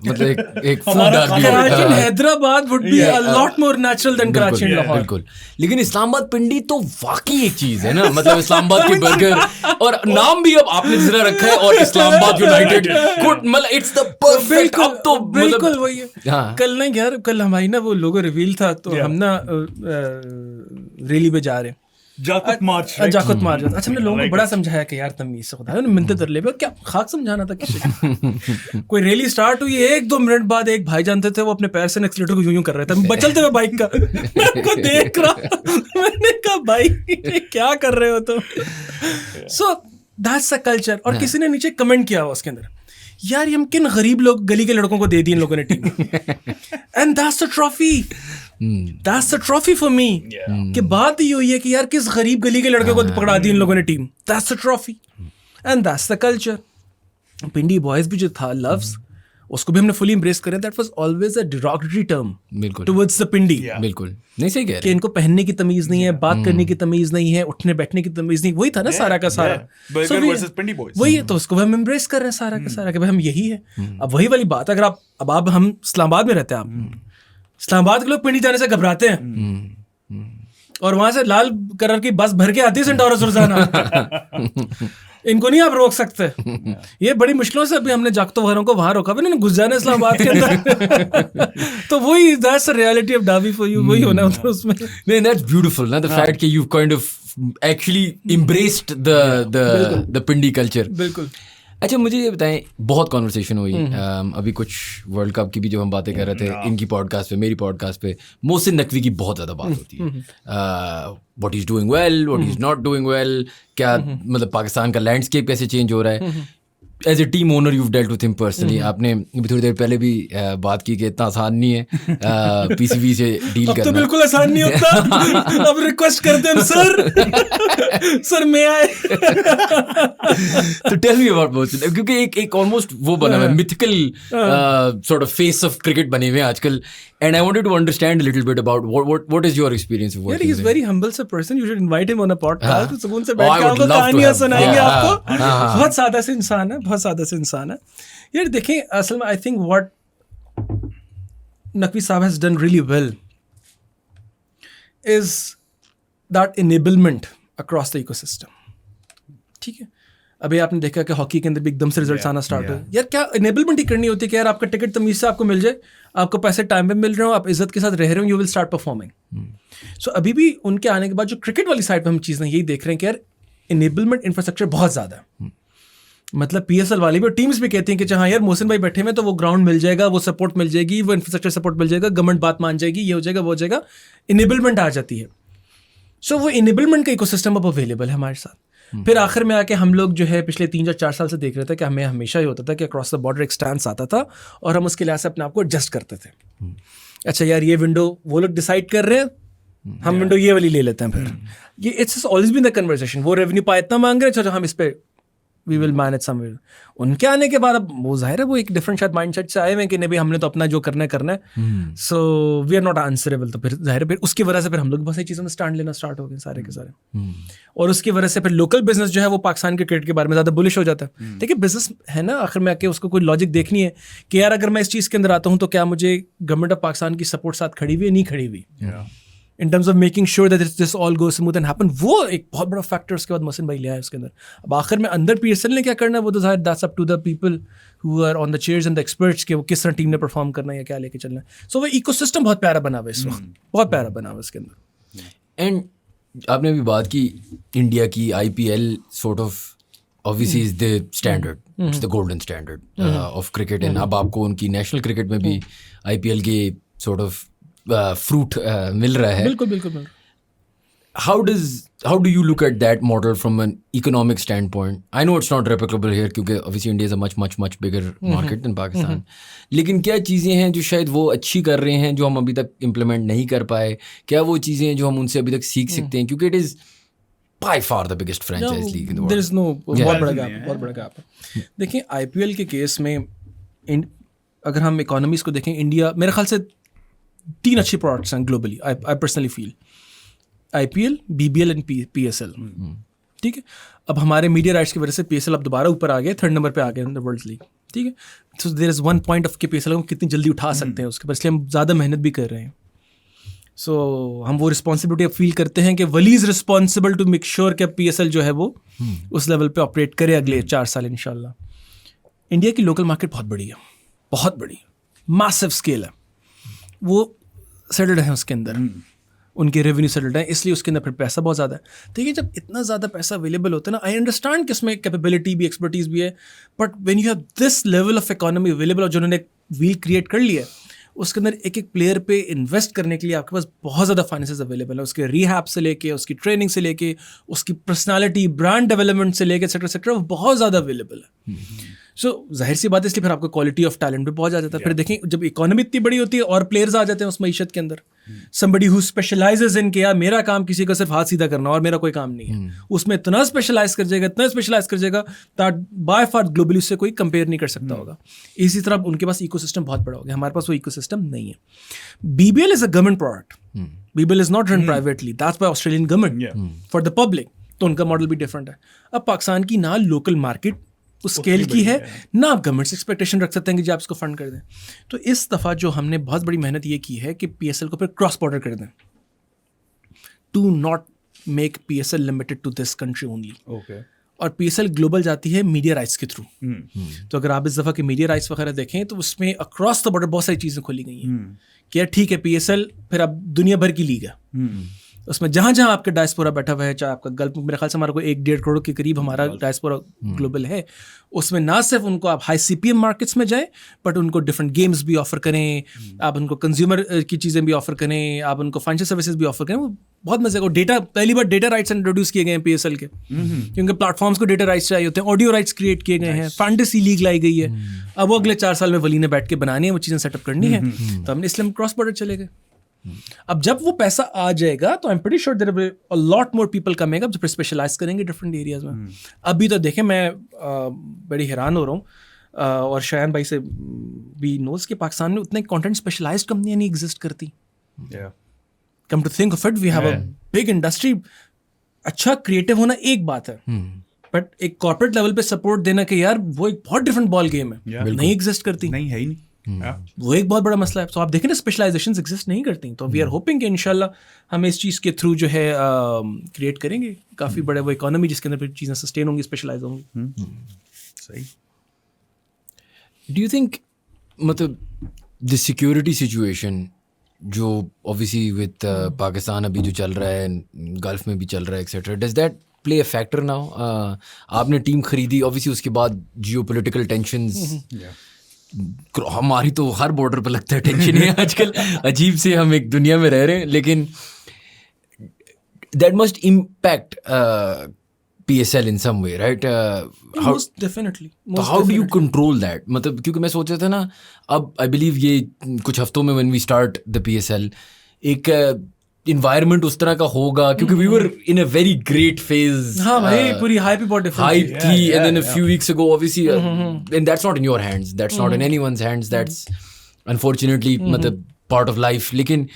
मतलब एक food Derby. Karachi and Hyderabad would be a lot more natural than Karachi and Lahore. बिल्कुल। लेकिन इस्लामाबाद पिंडी तो वाकई एक चीज है ना। मतलब इस्लामाबाद के बर्गर और नाम भी अब आपने जिस तरह रखा है, और इस्लामाबाद यूनाइटेड गुड, मतलब इट्स द परफेक्ट। अब तो बिल्कुल वही है। कल नहीं यार, कल हमारी ना वो लोगो रिवील था, तो हम ना रैली पे जा रहे हैं, जाकुत मार्च। अच्छा हमने लोगों को बड़ा समझाया कि यार तमीज से खुदा मिलते तर ले, क्या खाक समझाना था किसी कोई रैली स्टार्ट हुई, 1-2 मिनट बाद एक भाई जानते थे वो अपने पैर से एक्सीलेटर को यूं कर रहे थे, बचलते हुए बाइक का। मैं उनको देख रहा, मैंने कहा भाई क्या कर रहे हो तुम? So that's the culture. और किसी ने नीचे कमेंट किया हुआ उसके अंदर, यार ये हम किन गरीब लोग गली के लड़कों को दे दी इन लोगों ने team, and that's the trophy, that's the trophy for me. कि बात ये हुई है कि यार किस गरीब गली के लड़के को पकड़ा दी इन लोगों ने team, that's the trophy and that's the culture. Pindi boys भी जो था लव्स, उसको भी हमने फुली एम्ब्रेस करें। That was always a derogatory term towards the Pindi. बिल्कुल नहीं, सही कह रहे हैं कि इनको पहनने की तमीज नहीं है, बात करने की तमीज नहीं है, उठने बैठने की तमीज नहीं। वही था ना सारा का सारा, वही है। तो उसको हम एम्ब्रेस कर रहे हैं सारा का सारा कि भाई हम यही है। अब वही वाली बात, अगर आप हम इस्लामाबाद में रहते हैं, आप इस्लामाबाद के लोग पिंडी जाने से घबराते हैं, और वहां से लाल कलर की बस भर के आती है सेंटोरस रोजाना। इनको नहीं आप रोक सकते। ये बड़ी मुश्किलों से अभी हमने जागतो वगैरह को वहां रोका, इन्होंने घुस जाना इस्लामाबाद के अंदर। तो वही दैट्स द रियलिटी ऑफ डावी फॉर यू, वही होना उधर उसमें। नहीं, दैट्स ब्यूटीफुल ना, द फैक्ट कि you kind of actually embraced the Pindi culture. बिल्कुल। अच्छा मुझे ये बताएं, बहुत कॉन्वर्सेशन हुई अभी कुछ वर्ल्ड कप की भी, जब हम बातें कर रहे थे इनकी पॉडकास्ट पे, मेरी पॉडकास्ट पे मोहसिन नकवी की बहुत ज़्यादा बात होती है, what is doing well, what is not doing well, क्या मतलब पाकिस्तान का लैंडस्केप कैसे चेंज हो रहा है। As a team owner you dealt with him personally, आपने अभी थोड़ी देर पहले भी बात की कि इतना आसान नहीं है पीसीबी से डील अब करना। तो बिल्कुल आसान नहीं होता। अब रिक्वेस्ट करते हैं सर, सर मैं आए। तो टेल मी अबाउट मोहसिन, क्योंकि एक ऑलमोस्ट वो बना हुआ है, mythical sort of face of cricket बने हुए हैं आजकल, and I wanted to understand a little bit about what is your experience of यार ही इज वेरी हम्बल सा person, you should invite him on a podcast, तो सुकून से Oh, बैठ I के would आपको love to कहानियां have- सुनाएंगे yeah. आपको। हाँ। बहुत सादा से इंसान है, बहुत सादा से इंसान है। यार देखें, असल में आई थिंक व्हाट नकवी साहब has done really well is that enablement across the ecosystem. ठीक है, अभी आपने देखा कि हॉकी के अंदर भी एकदम से रिजल्ट्स आना स्टार्ट हुए। यार क्या इनेबलमेंट ही करनी होती है कि यार आपका टिकट तमीज से आपको मिल जाए, आपको पैसे टाइम पे मिल रहे हो, आप इज्जत के साथ रह रहे हो, यू विल स्टार्ट परफॉर्मिंग। सो अभी भी उनके आने के बाद जो क्रिकेट वाली साइड पे हम चीज़ें यही देख रहे हैं कि यार इनेबलमेंट इंफ्रास्ट्रक्चर बहुत ज़्यादा है। मतलब पीएसएल वाली भी और टीम्स भी कहती हैं कि हाँ यार मोहसिन भाई बैठे हुए तो वो ग्राउंड मिल जाएगा, वो सपोर्ट मिल जाएगी, वो इंफ्रास्ट्रक्चर सपोर्ट मिल जाएगा, गवर्नमेंट बात मान जाएगी, ये हो जाएगा वो हो जाएगा, इनेबलमेंट आ जाती है। सो वो इनेबलमेंट का इकोसिस्टम अब अवेलेबल है हमारे साथ। फिर आखिर में आके हम लोग जो है पिछले 3 या 4 साल से देख रहे थे कि हमें हमेशा ही होता था कि अक्रॉस द बॉर्डर एक स्टैंस आता था और हम उसके लिहाज से अपने आप को एडजस्ट करते थे। अच्छा यार ये विंडो वो लोग डिसाइड कर रहे हैं, हम विंडो ये वाली ले लेते हैं। फिर ये it's always been the conversation, वो रेवेन्यू पाए इतना मांग रहे हैं, चलो हम इस पे वी विल मैनेज समवेयर। उनके आने के बाद अब वो जाहिर है वो एक डिफरेंट शायद माइंडसेट से आए हुए हैं कि नहीं भाई हमने तो अपना जो करना है, so we are not answerable. तो फिर जाहिर है फिर उसकी वजह से फिर हम लोग बहुत सारी चीज़ों में स्टैंड लेना स्टार्ट हो गए सारे के सारे, और उसकी वजह से फिर लोकल बिजनेस जो है वो पाकिस्तान के क्रिकेट के बारे में ज़्यादा बुलिश हो जाता है। देखिए बिजनेस है ना, आखिर में आके उसको कोई लॉजिक देखनी है कि यार अगर मैं इस चीज़ के अंदर आता हूँ तो क्या मुझे गवर्नमेंट ऑफ पाकिस्तान की सपोर्ट साथ खड़ी हुई है, नहीं खड़ी हुई, in terms of making sure that this all go smooth and happen. वो एक बहुत बड़ा फैक्टर उसके बाद मोहसिन भाई ले आए उसके अंदर। अब आखिर में अंदर पीएसएल ने क्या करना है वो तो जाहिर that's up to the people who are on the chairs and the experts के वो किस तरह टीम ने परफॉर्म करना है या क्या लेके चलना है। सो वो इकोसिस्टम बहुत प्यारा बना हुआ है इस वक्त, बहुत प्यारा बना हुआ है इसके अंदर। एंड आपने अभी बात की इंडिया की IPL sort of obviously is the standard, it's the golden standard of cricket, and अब आपको उनकी नेशनल क्रिकेट में भी आईपीएल के सॉर्ट ऑफ फ्रूट मिल रहा है। बिल्कुल बिल्कुल बिल्कुल। How do you look at that model from an economic standpoint? I know it's not replicable here क्योंकि obviously India is a much bigger market than Pakistan. लेकिन क्या चीज़ें हैं जो शायद वो अच्छी कर रहे हैं जो हम अभी तक implement नहीं कर पाए? क्या वो चीज़ें हैं जो हम उनसे अभी तक सीख सकते हैं? क्योंकि it is by far the biggest franchise league in the world. There is no बहुत बड़ा गैप है, बहुत बड़ा गैप है। देखिए आईपीएल के केस में अगर हम इकोनॉमीज को देखें, इंडिया मेरे ख्याल से 3 अच्छी प्रोडक्ट्स हैं globally, I personally feel, IPL, BBL and PSL. ठीक है, अब हमारे मीडिया राइट्स की वजह से पीएसएल अब दोबारा ऊपर आ गए, 3rd नंबर पे आ गए इन द वर्ल्ड लीग। ठीक है, so there is one point of के पीएसएल को कितनी जल्दी उठा सकते हैं उसके पर, इसलिए हम ज़्यादा मेहनत भी कर रहे हैं। सो हम वो रिस्पॉन्सिबिलिटी अब फील करते हैं कि Wali is responsible to make sure कि पीएसएल जो है वो उस लेवल पे ऑपरेट करे अगले 4 साल इंशाल्लाह। इंडिया की लोकल मार्केट बहुत बड़ी है, बहुत बड़ी, मैसिव स्केल है, वो सेटल्ड है उसके अंदर, उनके रेवेन्यू सेटल्ड है, इसलिए उसके अंदर फिर पैसा बहुत ज़्यादा है। तो ये जब इतना ज़्यादा पैसा अवेलेबल होता है ना, आई अंडरस्टैंड कि इसमें कैपेबिलिटी भी एक्सपर्टीज़ भी है, but when you have this level of economy available और जिन्होंने एक व्हील क्रिएट कर लिया है, उसके अंदर एक एक प्लेयर पे इन्वेस्ट करने के लिए आपके पास बहुत ज़्यादा फाइनेंसेस अवेलेबल है, उसके रिहैब से लेके, उसकी ट्रेनिंग से लेके, उसकी पर्सनालिटी, ब्रांड डेवलपमेंट से लेके एक्सेट्रा वो बहुत ज़्यादा अवेलेबल है। सो जाहिर सी बात है, इसलिए फिर आपको क्वालिटी ऑफ टैलेंट भी बहुत आ जाता है। फिर देखें जब इकोनॉमी इतनी बड़ी होती है और प्लेयर्स आ जाते हैं उस मईशत के अंदर, समबडी हु स्पेशलाइजेज इन, कि यार मेरा काम किसी का सिर्फ हाथ सीधा करना और मेरा कोई काम नहीं है, उसमें इतना स्पेशलाइज कर जाएगा, इतना स्पेशलाइज कर जाएगा दैट बाय फार ग्लोबली उससे कोई कंपेयर नहीं कर सकता होगा। इसी तरह उनके पास इकोसिस्टम बहुत बड़ा हो गया, हमारे पास वो इकोसिस्टम नहीं है। BBL is a government product, BBL is not run privately, that's by Australian government for the public, तो उनका मॉडल भी डिफरेंट है। अब पाकिस्तान की ना लोकल मार्केट उस स्केल की है, ना आप गवर्नमेंट से एक्सपेक्टेशन रख सकते हैं कि जो आप इसको फंड कर दें। तो इस दफ़ा जो हमने बहुत बड़ी मेहनत ये की है कि पीएसएल को फिर क्रॉस बॉर्डर कर दें, to not make PSL limited to this country only. Okay. और पीएसएल ग्लोबल जाती है मीडिया राइट्स के थ्रू। तो अगर आप इस दफ़ा के मीडिया राइट्स वगैरह देखें तो उसमें अक्रॉस द बॉर्डर बहुत सारी चीज़ें खोली गई हैं कि यार ठीक है पीएसएल फिर अब दुनिया भर की लीग है, उसमें जहाँ जहाँ आपका डायस्पोरा बैठा हुआ है, चाहे आपका गल्फ, मेरे ख्याल से हमारा कोई 1-1.5 करोड़ के करीब हमारा डायस्पोरा ग्लोबल है, उसमें ना सिर्फ उनको आप हाई CPM मार्केट्स में जाए बट उनको डिफरेंट गेम्स भी ऑफर करें, आप उनको कंज्यूमर की चीज़ें भी ऑफर करें, आप उनको फाइनेंशियल सर्विसेज भी ऑफर करें। वो बहुत मजे का डेटा, पहली बार डेटा राइट्स इंट्रोड्यूस किए गए हैं PSL के, क्योंकि प्लेटफॉर्म्स को डेटा राइट्स चाहिए होते हैं, ऑडियो राइट्स क्रिएट किए गए हैं, फैंटेसी लीग लाई गई है, अब वो अगले 4 साल में वली ने बैठ के बनानी है, वो चीज़ें सेटअप करनी है, तो हमने इसलिए क्रॉस बॉर्डर चले गए। अब जब वो पैसा आ जाएगा तो I am pretty sure there will a lot more people coming up जो स्पेशलाइज करेंगे डिफरेंट एरियाज में। अभी तो देखें मैं बड़ी हैरान हो रहा हूँ और शायन भाई से भी नोज कि पाकिस्तान में उतने कंटेंट स्पेशलाइज्ड कंपनियां नहीं एग्जिस्ट करती। Come to think of it we have a big industry. अच्छा क्रिएटिव होना एक बात है बट एक कॉर्पोरेट लेवल पे सपोर्ट देना कि यार वो एक बहुत डिफरेंट बॉल गेम है, नहीं एग्जिस्ट करती, नहीं है ही नहीं। वो एक बहुत बड़ा मसला है। तो आप देखें ना स्पेशलाइजेशंस एग्जिस्ट नहीं करती, तो वी आर होपिंग कि इंशाल्लाह हम इस चीज़ के थ्रू जो है क्रिएट करेंगे काफ़ी बड़े वो इकोनॉमी जिसके अंदर फिर चीज़ें सस्टेन होंगी, स्पेशलाइज होंगी। सही। डू यू थिंक मतलब द सिक्योरिटी सिचुएशन जो ऑब्वियसली विद पाकिस्तान अभी जो चल रहा है, गल्फ में भी चल रहा है etcetera, does that play a factor now? आपने टीम खरीदी, ऑब्वियसली उसके बाद जियोपॉलिटिकल टेंशंस, हमारी तो हर बॉर्डर पे लगता है टेंशन है आजकल, अजीब से हम एक दुनिया में रह रहे हैं, लेकिन that must impact PSL in some way, right? Most definitely. How do you control that? मतलब क्योंकि मैं सोच रहा था ना, अब I believe ये कुछ हफ्तों में when we start the PSL एक environment उस तरह का होगा, क्योंकि we were in a very great phase. हाँ भाई पूरी hype भी बहुत different hype थी, and then a few weeks ago obviously and that's not in your hands, that's not in anyone's hands, that's unfortunately मतलब part of life. लेकिन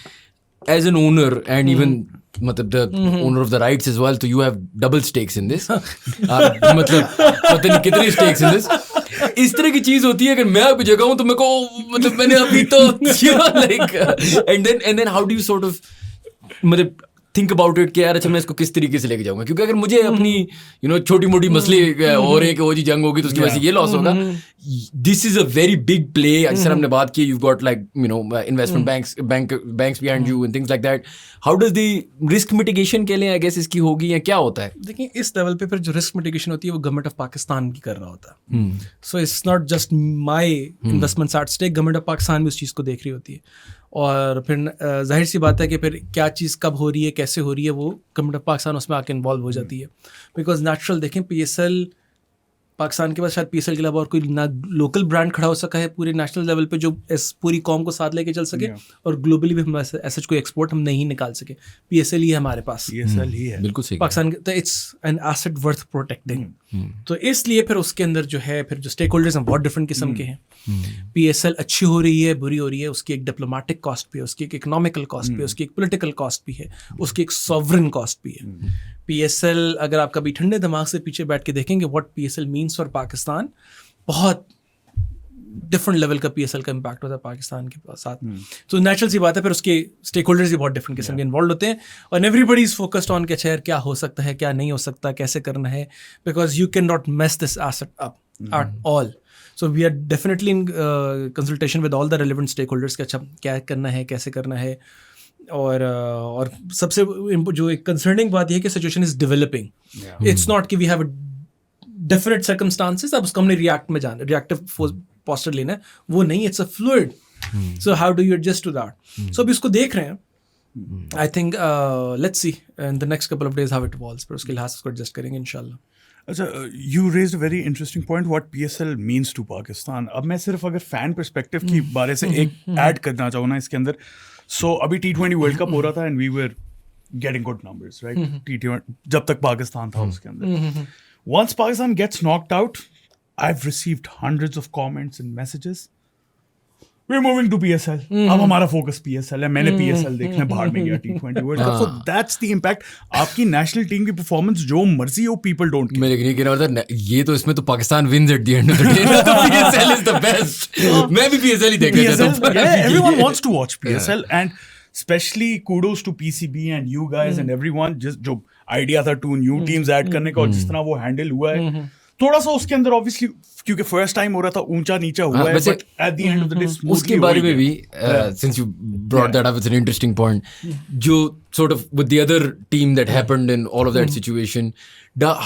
as an owner and even मतलब the owner of the rights as well, तो you have double stakes in this. मतलब पता नहीं कितने stakes in this. इस तरह की चीज होती है, अगर मैं आपकी जगह हूँ तो मेरे को मतलब मैंने अभी तो like and then how do you sort of मतलब थिंक अबाउट इट कि यार अच्छा मैं इसको किस तरीके से लेके जाऊंगा, क्योंकि अगर मुझे अपनी छोटी मोटी मसले हो रहे हैं कि वो जी जंग होगी तो उसकी वजह से ये लॉस होगा, this is a very big play. जैसे हमने बात की, you got like investment banks behind you and things like that. How does the risk mitigation के लिए आई गेस इसकी होगी या क्या होता है? देखिए इस लेवल पे फिर जो रिस्क मिटिगेशन होती है वो गवर्नमेंट ऑफ पाकिस्तान की कर रहा होता है। So it's not just my investments at stake, government of Pakistan भी उस चीज़ को देख रही होती है। और फिर जाहिर सी बात है कि फिर क्या चीज़ कब हो रही है, कैसे हो रही है, वो गवर्नमेंट ऑफ पाकिस्तान उसमें आके इन्वॉल्व हो जाती है। बिकॉज नेचुरल देखें PSL पाकिस्तान के पास शायद PSL के अलावा और कोई ना लोकल ब्रांड खड़ा हो सका है पूरे नेशनल लेवल पे जो इस पूरी कॉम को साथ लेके चल सके, और ग्लोबली भी हम ऐसा कोई एक्सपोर्ट हम नहीं निकाल सके। PSL ही है हमारे पास, PSL ही है बिल्कुल सही पाकिस्तान तो it's an asset worth protecting. तो इसलिए फिर उसके अंदर जो है फिर जो स्टेक होल्डर्स हैं बहुत डिफरेंट किस्म के हैं। PSL अच्छी हो रही है, बुरी हो रही है, उसकी एक डिप्लोमेटिक कॉस्ट भी है, उसकी एक इकोनॉमिकल कॉस्ट भी है, उसकी एक पॉलिटिकल कॉस्ट भी है, उसकी एक सॉवरन कॉस्ट भी है। PSL अगर आप कभी ठंडे दिमाग से पीछे बैठ के देखेंगे what PSL means for Pakistan, बहुत डिफरेंट लेवल का PSL का इम्पैक्ट होता है पाकिस्तान के साथ। तो नेचुरल सी बात है फिर उसके स्टेक होल्डर्स भी बहुत डिफरेंट किस्म के इन्वॉल्व होते हैं, और एवरीबडी इज फोकस्ड ऑन कि यार क्या हो सकता है, क्या नहीं हो सकता, कैसे करना है, because you can not mess this asset up at all. So we are definitely in consultation with all the relevant stakeholders कि अच्छा क्या करना है, कैसे करना है। और सबसे जो एक कंसर्निंग बात यह है कि situation is developing. It's not कि वी हैव डेफिनेट सर्कमस्टांसेस, अब उसको हमने रिएक्टिव पोस्टर लेना है, वो नहीं, it's a fluid. So how do you adjust to that? So अभी इसको देख रहे हैं। I think let's see in the next couple of days how it evolves, पर उसके लिहाज से उसको एडजस्ट करेंगे इंशाल्लाह। अच्छा, you raised a very interesting point, what PSL means to Pakistan. अब मैं सिर्फ अगर फैन पर्सपेक्टिव की बारे से एक ऐड करना चाहूँ ना इसके अंदर। सो अभी T20 वर्ल्ड कप हो रहा था and we were getting good numbers, right? T20 जब तक पाकिस्तान था उसके अंदर, once Pakistan gets knocked out, I've received hundreds of comments and messages. We're moving to PSL. अब हमारा फोकस PSL है, मैंने PSL देखने बाहर में गया T20 world cup. So that's the impact. आपकी नेशनल टीम की परफॉर्मेंस जो मर्जी हो, people don't care. मैं लेकिन ये कह रहा था ये तो इसमें तो Pakistan wins at the end of the day. तो PSL is the best. मैं भी PSL ही देखना चाहता हूँ। Yeah, everyone wants to watch PSL and especially kudos to PCB and you guys and everyone, just जो आइडिया था 2 न्यू टीम्स ऐड करने का, और जिस तरह वो हैंडल हुआ है थोड़ा सा उसके अंदर ऑब्वियसली क्योंकि फर्स्ट टाइम हो रहा था ऊंचा नीचा हुआ है, but at the end of the day उसके बारे में भी since you brought that up, it's an interesting point. जो sort of with the other team that happened in all of that situation,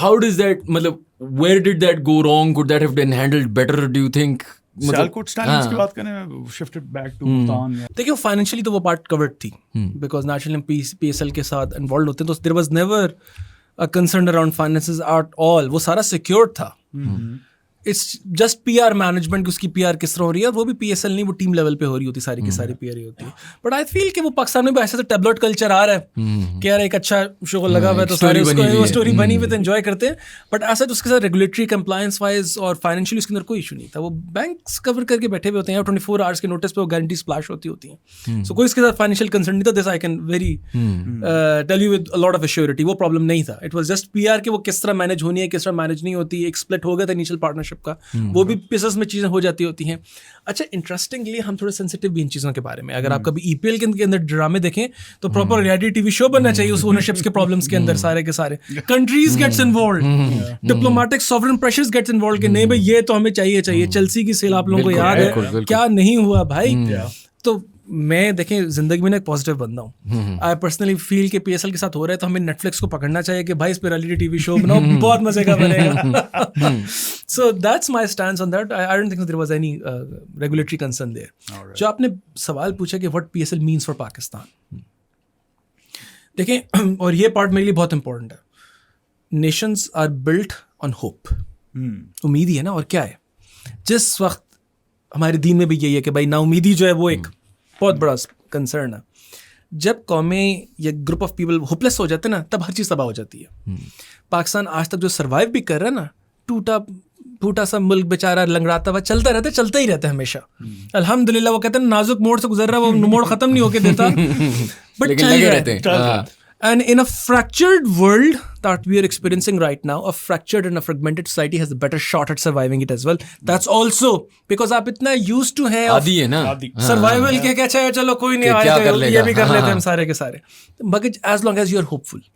how does that, मतलब where did that go wrong? Could that have been handled better, do you think? Sialkot standards की बात करें, शिफ्टेड बैक टू मुल्तान. देखिए फाइनेंशियली तो वो पार्ट कवर्ड थी बिकॉज नेशनल पीएसएल के साथ इन्वॉल्व होते हैं तो there was never a concern around finances at all. वो सारा सिक्योर्ड था. इट्स जस्ट पीआर मैनेजमेंट, उसकी पीआर किस तरह हो रही है, और वो भी पीएसएल नहीं, वो टीम लेवल पे हो रही होती सारी की सारी पीआर ही होती है. बट आई फील कि वो पाकिस्तान में भी ऐसा तो टैबलेट कल्चर आ रहा है कि यार एक अच्छा शो लगा हुआ है तो सारे उसको स्टोरी बनी हुई तो एंजॉय करते हैं. बट ऐसा तो उसके साथ रेगुलेटरी कंप्लायंस वाइज और फाइनेंशियली उसके अंदर कोई इशू नहीं था. वो बैंक्स कवर करके बैठे हुए होते हैं, 24 आवर्स के नोटिस पे वो गारंटी स्प्लैश होती हैं. सो कोई इसके साथ फाइनेंशियल कंसर्न नहीं था. This I can very tell you with a lot of assurity. वो प्रॉब्लम नहीं था. इट वाज जस्ट पीआर कि वो किस तरह मैनेज होनी है, किस तरह मैनेज नहीं होती. एक स्प्लिट हो गया था इनिशियल पार्टनरशिप का, वो भी पीसेस में चीजें हो जाती होती हैं. अच्छा, इंटरेस्टिंगली हम थोड़े सेंसिटिव भी इन चीजों के बारे में. अगर आप कभी ईपीएल के अंदर ड्रामे देखें तो प्रॉपर रियलिटी टीवी शो बनना चाहिए उस ओनरशिप्स के प्रॉब्लम्स के अंदर. सारे के सारे countries gets involve, diplomatic sovereign pressures gets involve कि नहीं भाई ये तो हमें चाहिए. चेल्सी की सेल आप लोगों को याद है क्या नहीं हुआ भाई. तो मैं देखें जिंदगी में ना एक पॉजिटिव बंदा हूँ. आई पर्सनली फील कि पीएसएल के साथ हो रहा है तो हमें नेटफ्लिक्स को पकड़ना चाहिए कि भाई इस पे रियलिटी टीवी शो बनाओ, बहुत मजे का बनेगा. So that's my stand on that. I don't think there was any regulatory concern there. जो आपने सवाल पूछा कि what PSL means for Pakistan, देखें और ये पार्ट मेरे लिए बहुत इंपॉर्टेंट है. Nations are built on hope. उम्मीद ही है ना, और क्या है. जिस वक्त हमारे दीन में भी यही है कि भाई नाउमीदी जो है वो एक बहुत बड़ा कंसर्न है. जब कौमें या ग्रुप ऑफ पीपल होपलेस हो जाते हैं ना, तब हर चीज़ तबाह हो जाती है. पाकिस्तान आज तक जो सर्वाइव भी कर रहा है ना, टूटा सा मुल्क बेचारा लंगड़ाता हुआ चलता ही रहता है हमेशा. अल्हम्दुलिल्लाह. वो कहते हैं नाजुक मोड़ से गुजर रहा है, वो मोड़ खत्म नहीं होके देता, बट चल रहते हैं. And in a fractured world that we are experiencing right now, a fractured and a fragmented society has a better shot at surviving it as well. That's also because आप इतना used to हैं आदी है ना survival के क्या चाहिए, चलो कोई नहीं आएगा, ये भी कर लेते हैं हम सारे के सारे. But as long as you are hopeful,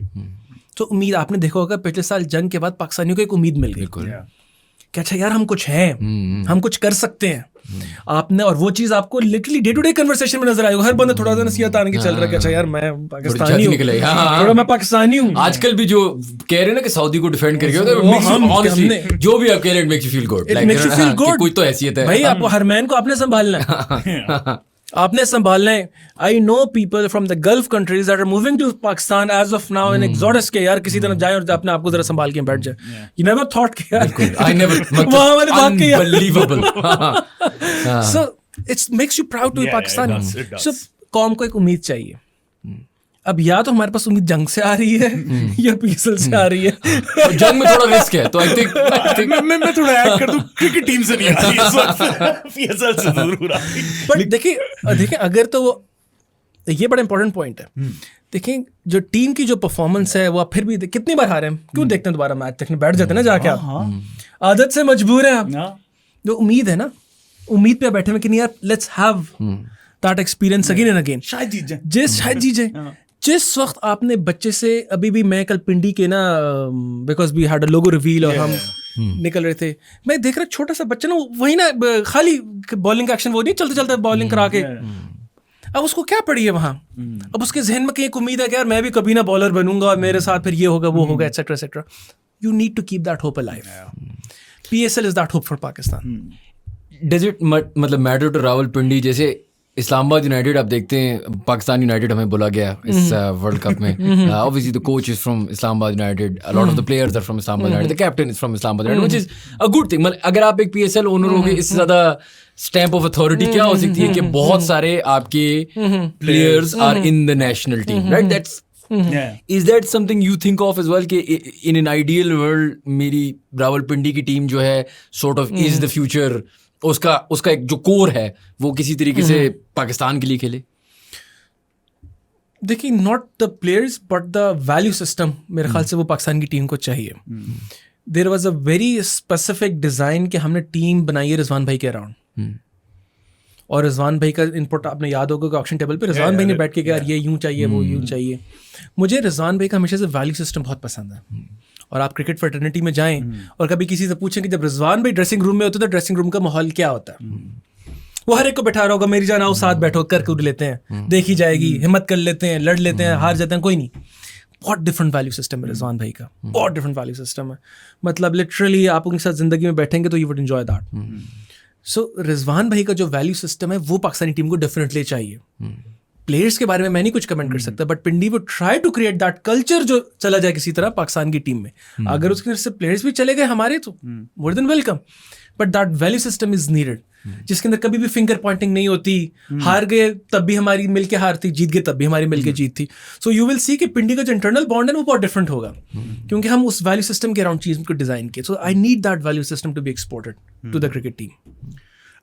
तो उम्मीद. आपने देखा होगा पिछले साल जंग के बाद पाकिस्तानियों को एक उम्मीद मिल गई कि अच्छा यार हम कुछ हैं, हम कुछ कर सकते हैं. आपने, और वो चीज आपको literally day to day conversation में नजर आएगी. हर बंदा थोड़ा सा नसीहत आने की चल रहा है कि अच्छा यार मैं पाकिस्तानी हूं, थोड़ा मैं पाकिस्तानी हूं. आजकल भी जो कह रहे हैं ना कि सऊदी को डिफेंड करके, जो भी आप कह रहे हैं, मेक्स यू फील गुड. कोई तो हैसियत है भाई. आपको हरमैन को आपने संभालना है. आपने संभालना है. I know people from the Gulf countries that are moving to Pakistan as of now in exodus के यार किसी तरह जाए और अपने आपको जरा संभाल के बैठ जाए. यू नेवर थॉट के यार आई नेवर, वहां वाले भाग के unbelievable. So it's makes you proud to be Pakistani. So कौम को एक उम्मीद चाहिए. अब या तो हमारे पास उम्मीद जंग से आ रही है या पीएसएल से आ रही है. जंग में थोड़ा रिस्क है, तो आई थिंक मैं थोड़ा ऐड कर दूं, क्रिकेट टीम से नहीं आ रही है, पीएसएल से जरूर आ रही है. बट देखिए अगर तो वो, ये बड़ा इंपॉर्टेंट पॉइंट है. देखिए जो टीम की जो परफॉर्मेंस है वो आप फिर भी कितनी बार हारे हैं, क्यों देखते हैं दोबारा मैच देखने बैठ जाते हैं ना जाके. आप आदत से मजबूर हैं आप. जो उम्मीद है ना, उम्मीद पे बैठे हुए कि नहीं यार let's have that experience again and again. शायद जीत जाए. जिस वक्त आपने बच्चे से, अभी भी मैं कल पिंडी के ना, because we had a logo reveal और हम निकल रहे थे, मैं देख रहा छोटा सा बच्चा ना, वही ना खाली बॉलिंग का एक्शन, वो नहीं चलते चलते बॉलिंग करा के. अब उसको क्या पड़ी है वहां. अब उसके जहन में कहीं एक उम्मीद है कि यार मैं भी कभी ना बॉलर बनूंगा और मेरे साथ फिर ये होगा वो होगा etcetera etcetera. You need to keep that hope alive. PSL is that hope for Pakistan. Does it मतलब मैटर टू रावलपिंडी? जैसे इस्लामाबाद यूनाइटेड आप देखते हैं, पाकिस्तान यूनाइटेड हमें बोला गया इस वर्ल्ड कप में. Obviously the coach is from Islamabad United, a lot of the players are from Islamabad United, the captain is from Islamabad United, which is a good thing. मतलब अगर आप एक पीएसएल ओनर होगे, इससे ज्यादा स्टैंप ऑफ अथॉरिटी क्या हो सकती है कि बहुत सारे आपके players are in the national team, right? That's Is that something you think of as well कि in an ideal world मेरी रावलपिंडी की टीम जो है sort of is the future, उसका एक जो कोर है वो किसी तरीके से पाकिस्तान के लिए खेले? देखिए not the players but the value system मेरे ख्याल से वो पाकिस्तान की टीम को चाहिए. There was a very specific design कि हमने टीम बनाई है रिजवान भाई के अराउंड, और रिजवान भाई का इनपुट आपने याद होगा कि ऑक्शन टेबल पे रिजवान भाई ने बैठ के कहा यार ये यूं चाहिए वो यूं चाहिए। मुझे रिजवान भाई का हमेशा से वैल्यू सिस्टम बहुत पसंद है। और आप क्रिकेट फ्रेटर्निटी में जाएं और कभी किसी से पूछें कि जब रिजवान भाई ड्रेसिंग रूम में होते तो ड्रेसिंग रूम का माहौल क्या होता है, वो हर एक को बैठा रहा होगा, मेरी जान आओ साथ बैठो, कर कूद लेते हैं, देखी जाएगी, हिम्मत कर लेते हैं, लड़ लेते हैं, हार जाते हैं, कोई नहीं। बहुत डिफरेंट वैल्यू सिस्टम है रिजवान भाई का, बहुत डिफरेंट वैल्यू सिस्टम है। मतलब लिटरली आप उनके साथ जिंदगी में बैठेंगे तो यू वुड एंजॉय दैट। सो रिजवान भाई का जो वैल्यू सिस्टम है वो पाकिस्तानी टीम को डेफिनेटली चाहिए। प्लेयर्स के बारे में मैं नहीं कुछ कमेंट कर सकता, बट पिंडी वो try to create that culture जो चला जाए किसी तरह पाकिस्तान की टीम में। अगर उसके अंदर से प्लेयर्स भी चले गए हमारे तो more than welcome, but that value system is needed, जिसके अंदर कभी भी फिंगर पॉइंटिंग नहीं होती, हार गए तब भी हमारी मिलके हार थी, जीत गए तब भी हमारी मिलके जीत थी। सो यू विल सी कि पिंडी का जो इंटरनल बॉन्ड है वो बहुत डिफरेंट होगा, क्योंकि हम उस वैल्यू सिस्टम के अराउंड चीज को डिजाइन किए। So I need that value system to be exported to the cricket team.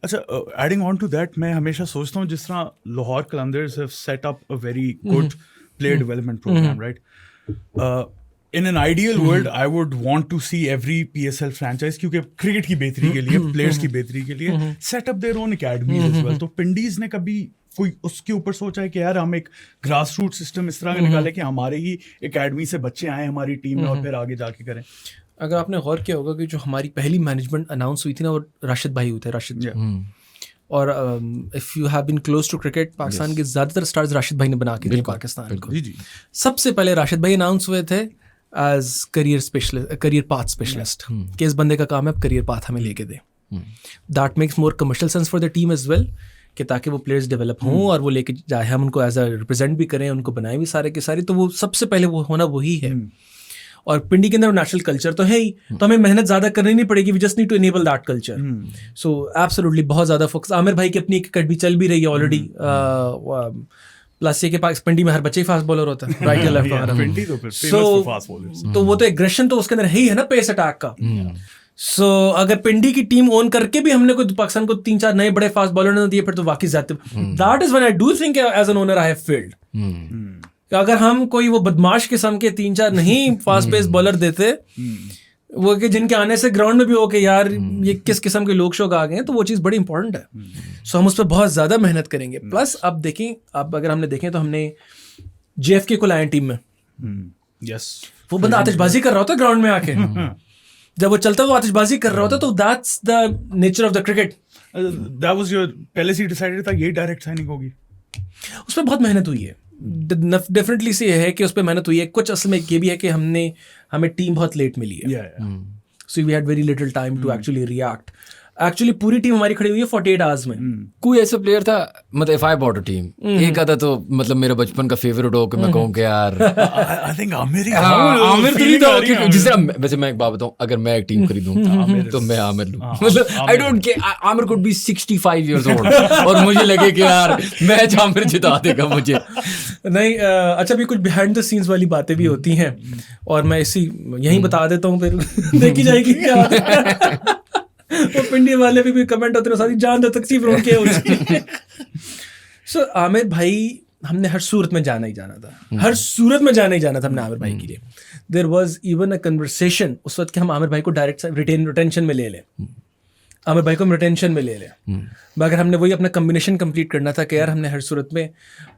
अच्छा, एडिंग ऑन टू दैट, मैं हमेशा सोचता हूँ जिस तरह Lahore Qalandars have set up a very good player development programme, right? In an ideal world I would want to see every PSL franchise, क्योंकि क्रिकेट की बेहतरी के लिए, प्लेयर्स की बेहतरी के लिए set up their own academies as well. तो पिंडीज ने कभी कोई उसके ऊपर सोचा है कि यार हम एक ग्रास रूट सिस्टम इस तरह का निकाले कि हमारे ही एकेडमी से बच्चे आए हमारी टीम में और फिर आगे जाके करें? अगर आपने गौर किया होगा कि जो हमारी पहली मैनेजमेंट अनाउंस हुई थी ना, वो राशिद भाई हुए थे, राशिद। और if you have been close to cricket, Pakistan के ज़्यादातर स्टार्स राशिद भाई ने बना के दिए पाकिस्तान को। जी। सबसे पहले राशिद भाई अनाउंस हुए थे as career specialist, career path specialist, कि इस बंदे का काम है अब करियर पाथ हमें लेके दे। That makes more commercial sense for the team as well, कि ताकि वो प्लेयर्स डेवलप हों और वो लेके जाए, हम उनको एज अ रिप्रेजेंट भी करें, उनको बनाए भी सारे के सारे। तो वो सबसे पहले वो होना वही है। और पिंडी के अंदर नेशनल कल्चर तो है ही, तो हमें मेहनत ज़्यादा करनी नहीं पड़ेगी, we just need to enable that culture. So absolutely बहुत ज़्यादा फोकस। आमिर भाई की अपनी एक अकेडमी चल भी रही है ऑलरेडी, प्लस ये के पास पिंडी में हर बच्चे ही फास्ट बॉलर होता है, राइट या लेफ्ट। तो वो तो एग्रेशन तो उसके अंदर है ही है ना, पेस अटैक का। सो अगर पिंडी की टीम ओन करके भी हमने कोई पाकिस्तान को 3-4 नए बड़े फास्ट बॉलर ना दिए, फिर तो वाकई जाते। That is when I do think as an owner I have failed. अगर हम कोई वो बदमाश किस्म के 3-4 नहीं फास्ट पेस बॉलर देते, वो कि जिनके आने से ग्राउंड में भी हो कि यार ये किस किस्म के लोग शोक आ गए हैं, तो वो चीज़ बड़ी इंपॉर्टेंट है। सो हम उस पर बहुत ज़्यादा मेहनत करेंगे। प्लस अब देखें, अब अगर हमने देखें तो हमने JFK को लाया टीम में। यस, वो बंदा आतिशबाजी कर रहा होता ग्राउंड में आके, जब वो चलता वो आतिशबाजी कर रहा होता। तो that's the nature of the cricket. That was your पहले से डिसाइडेड था यही डायरेक्ट साइनिंग होगी? उस पर बहुत मेहनत हुई है, डेफिनेटली से है कि उस पर मेहनत हुई है। कुछ असल में ये भी है कि हमें टीम बहुत लेट मिली है, so we had very little time to actually react. Actually पूरी टीम हमारी खड़ी हुई है 48 आवर्स में। कोई ऐसा प्लेयर था, मतलब if I bought a team, एक आता तो मतलब मेरा बचपन का फेवरेट हो कि मैं कहूँ कि यार आई थिंक आमिर तो नहीं था, जिस तरह वैसे मैं एक बात बताऊँ, अगर मैं एक टीम खरीदूं तो मैं आमिर लूं। मतलब आई don't care, Aamir could be 65 years old और मुझे लगे कि यार मैच आमिर जिता देगा मुझे। नहीं, अच्छा भी कुछ बिहाइंड द सीन्स वाली बातें भी होती हैं, और मैं यहीं बता देता हूँ, फिर देखी जाएगी क्या। वो पिंडी वाले भी कमेंट होते हैं, सारी जान दो तकसीफ रोक के उसकी। सो आमिर भाई हमने हर सूरत में जाना ही जाना था, हर सूरत में जाना ही जाना था हमने आमिर भाई के लिए। There was even a conversation उस वक्त कि हम आमिर भाई को डायरेक्ट रिटेंशन में ले लें, आमिर भाई को हम रिटेंशन में ले लें। मगर हमने वही अपना कम्बिनेशन कंप्लीट करना था कि यार हमने हर सूरत में,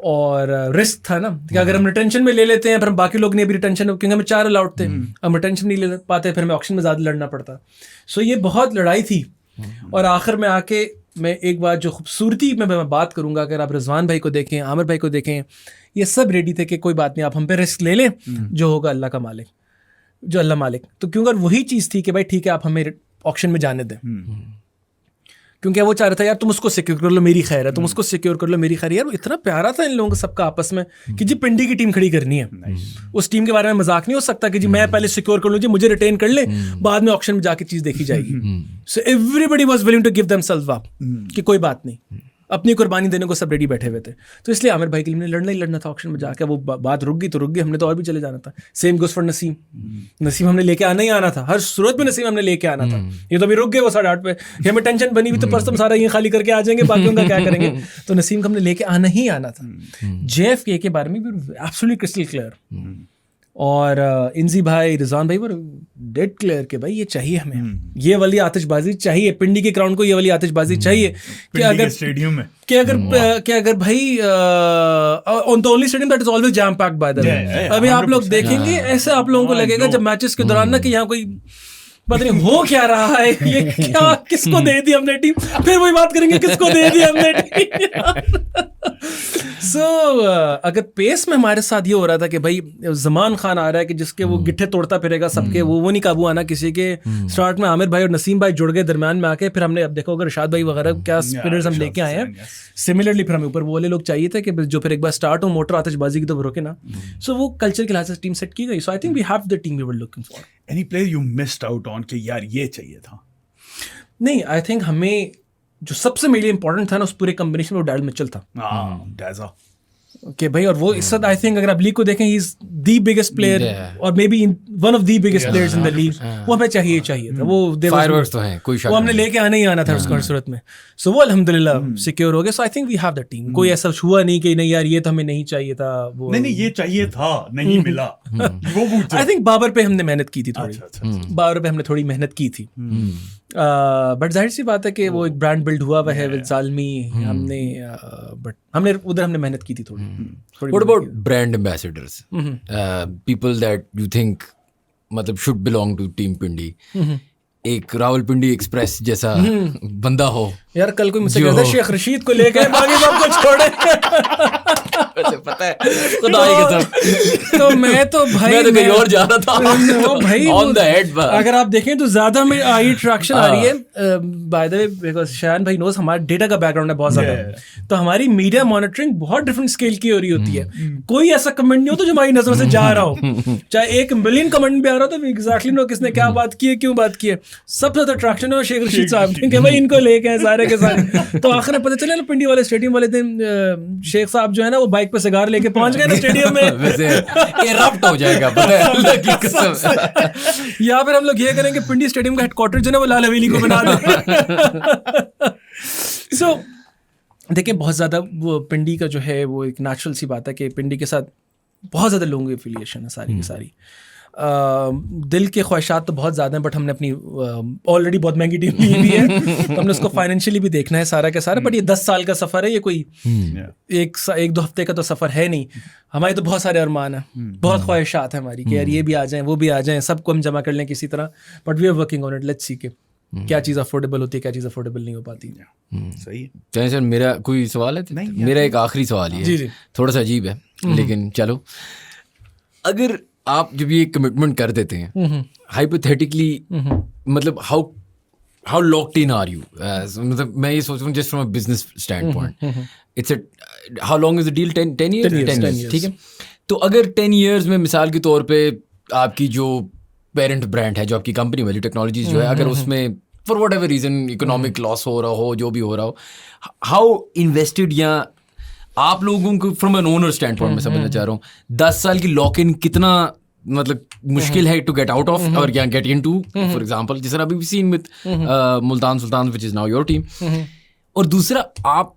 और रिस्क था ना कि अगर हम रिटेंशन में ले लेते हैं फिर हम बाकी लोग नहीं भी रिटेंशन, क्योंकि हमें 4 अलाउड थे, हम रिटेंशन नहीं ले पाते, फिर हमें ऑक्शन में ज़्यादा लड़ना पड़ता। सो ये बहुत लड़ाई थी। और आखिर में आके मैं एक बात जो खूबसूरती में मैं बात करूँगा, अगर आप रिजवान भाई को देखें, आमिर भाई को देखें, ये सब रेडी थे कि कोई बात नहीं, आप हम पे रिस्क ले लें, जो होगा अल्लाह का मालिक, जो अल्लाह मालिक। तो क्योंकि वही चीज़ थी कि भाई ठीक है आप हमें ऑक्शन में जाने दें, क्योंकि वो चाह रहा था यार तुम उसको सिक्योर कर लो मेरी खैर है, तुम उसको सिक्योर कर लो मेरी खैर। यार वो इतना प्यारा था इन लोगों का सबका आपस में कि जी पिंडी की टीम खड़ी करनी है, उस टीम के बारे में मजाक नहीं हो सकता कि जी मैं पहले सिक्योर कर लूँ, जी मुझे रिटेन कर ले, बाद में ऑक्शन में जाके चीज़ देखी जाएगी। So everybody was willing to give themselves up कि कोई बात नहीं, अपनी कुर्बानी देने को सब रेडी बैठे हुए थे। तो इसलिए आमिर भाई के लिए लड़ना ही लड़ना था ऑक्शन में जाकर। वो बात रुक गई तो रुक गई, हमने तो और भी चले जाना था। Same goes for Naseem, Naseem हमने लेके आना ही आना था, हर सूरत में नसीम हमने लेके आना था। ये तो अभी रुक गए वो 8:30 पे, हमें टेंशन बनी हुई तो परसों हम सारा ये खाली करके आ जाएंगे, बाकी उनका क्या करेंगे। तो नसीम को हमने लेके आना ही आना था। JFK के बारे में भी एब्सोल्युटली क्रिस्टल क्लियर, और इंजी भाई, रिजवान भाई, वो डेड क्लियर के भाई ये चाहिए हमें, ये वाली आतिशबाजी चाहिए, पिंडी के ग्राउंड को ये वाली आतिशबाजी चाहिए कि अगर स्टेडियम में कि अगर भाई on the only stadium that is always jam packed bye the वे, अभी आप लोग देखेंगे ऐसे आप लोगों को लगेगा जब मैचेस के दौरान ना कि यहाँ कोई पता नहीं हो क्या रहा है, ये क्या, किसको दे दी हमने टीम, फिर वही बात करेंगे किसको दे दी हमने टीम। सो अगर पेस में हमारे साथ ये हो रहा था कि भाई जमान खान आ रहा है कि जिसके वो गिट्ठे तोड़ता फिरेगा सबके, वो नहीं काबू आना किसी के, स्टार्ट में आमिर भाई और नसीम भाई जुड़ गए दरम्यान में आके, फिर हमने अब देखो अगर इरशाद भाई वगैरह क्या स्पिनर्स हम लेके आए हैं, सिमिलरली फिर हमें ऊपर वो वाले लोग चाहिए थे कि जो फिर एक बार स्टार्ट हो मोटर आतिशबाजी की तो रोके ना, सो वो कल्चर के लिहाज से टीम सेट की गई। So I think we have the team we were looking for. Any player you missed out on कि यार ये चाहिए था? नहीं, आई थिंक हमें जो सबसे मेरे लिए इंपॉर्टेंट था ना उस पूरे कॉम्बिनेशन में वो डैरेल मिचेल था। डेजा ओके भाई, और वो इस वक्त आई थिंक अगर आप लीग को देखें he is the biggest player और maybe one of the biggest players in the league. वो हमें चाहिए था, वो फायरवर्क्स तो हैं, कोई शक वो हमने लेके आना ही आना था उसको हर सूरत में। सो वो अल्हम्दुलिल्लाह सिक्योर हो गया। So I think we have the team. कोई ऐसा हुआ नहीं कि नहीं यार ये तो हमें नहीं चाहिए था, वो नहीं ये चाहिए था, नहीं मिला, वो पूछो। आई थिंक बाबर पे हमने मेहनत की थी थोड़ी, बाबर पे हमने थोड़ी मेहनत की थी, बट जाहिर सी बात है कि वो एक ब्रांड बिल्ड हुआ हुआ है विद जालमी, हमने बट हमने उधर हमने मेहनत की थी थोड़ी। What about brand ambassadors? People that you think मतलब should belong to Team Pindi. एक रावलपिंडी एक्सप्रेस जैसा बंदा हो यार। कल कोई मुझसे कहता है शेख रशीद को लेकर बाकी सबको छोड़े, पता है खुदा ही कसम, तो मैं तो भाई मैं तो कहीं और जा रहा था। वो भाई On the head, but अगर आप देखें तो ज्यादा में आई ट्रैक्शन आ रही है। बाय द वे बिकॉज शान भाई नोज हमारा डेटा का बैकग्राउंड है बहुत ज्यादा, तो हमारी मीडिया मॉनिटरिंग बहुत डिफरेंट स्केल की हो रही होती है। कोई ऐसा कमेंट नहीं होता जो हमारी नजरों से जा रहा हो, चाहे 1 मिलियन कमेंट भी आ रहा हो तो एग्जैक्टली नो किसने क्या बात की है, क्यों बात की है। सबसे ज्यादा अट्रैक्शन है शेख रशीद साहब कि भाई इनको लेके हैं सारे के सारे। तो आखिर में पता चला ना पिंडी वाले स्टेडियम वाले दिन शेख साहब जो है ना वो बाइक पे सिगार लेके पहुंच गए ना स्टेडियम में, वैसे इरप्ट हो जाएगा, पता है अल्लाह की कसम। या फिर हम लोग ये करेंगे पिंडी स्टेडियम का हेडक्वार्टर जो है वो लाल हवेली को बना दें। सो देखिए बहुत ज़्यादा वो पिंडी का जो है वो एक नेचुरल सी बात है कि पिंडी के साथ बहुत ज़्यादा लोगों की एफिलिएशन है सारी की सारी। दिल के ख्वाहिशात तो बहुत ज़्यादा हैं, बट हमने अपनी ऑलरेडी बहुत महंगी टीम ली हुई है, तो हमने उसको फाइनेंशियली भी देखना है सारा का सारा। बट ये 10 साल का सफ़र है, ये कोई एक दो हफ्ते का तो सफ़र है नहीं। हमारे तो बहुत सारे अरमान हैं, बहुत ख्वाहिशात हैं हमारी कि यार ये भी आ जाएं, वो भी आ जाएं, सबको हम जमा कर लें किसी तरह। But we are working on it, let's see के क्या चीज़ अफोर्डेबल होती है, क्या चीज़ अफोर्डेबल नहीं हो पाती। सही है। चलिए सर, मेरा कोई सवाल है? मेरा एक आखिरी सवाल ही है, थोड़ा सा अजीब है लेकिन चलो। अगर आप जब ये कमिटमेंट कर देते हैं हाइपोथेटिकली, मतलब how locked in are you? मतलब मैं ये सोच रहा हूँ just from a business stand point, it's how long is the deal? 10 years, ठीक है। तो अगर 10 years में मिसाल के तौर पे आपकी जो पेरेंट ब्रांड है, जो आपकी कंपनी वैल्यू टेक्नोलॉजीज जो है, अगर उसमें for whatever reason economic loss हो रहा हो, जो भी हो रहा हो, हाउ इन्वेस्टेड, या आप लोगों को from an owner stand point में समझना चाह रहा हूँ 10 साल की लॉक इन कितना मतलब मुश्किल है टू गेट आउट ऑफ और या get into, for example जिस तरह अभी seen with Multan Sultan which is now your team. और दूसरा, आप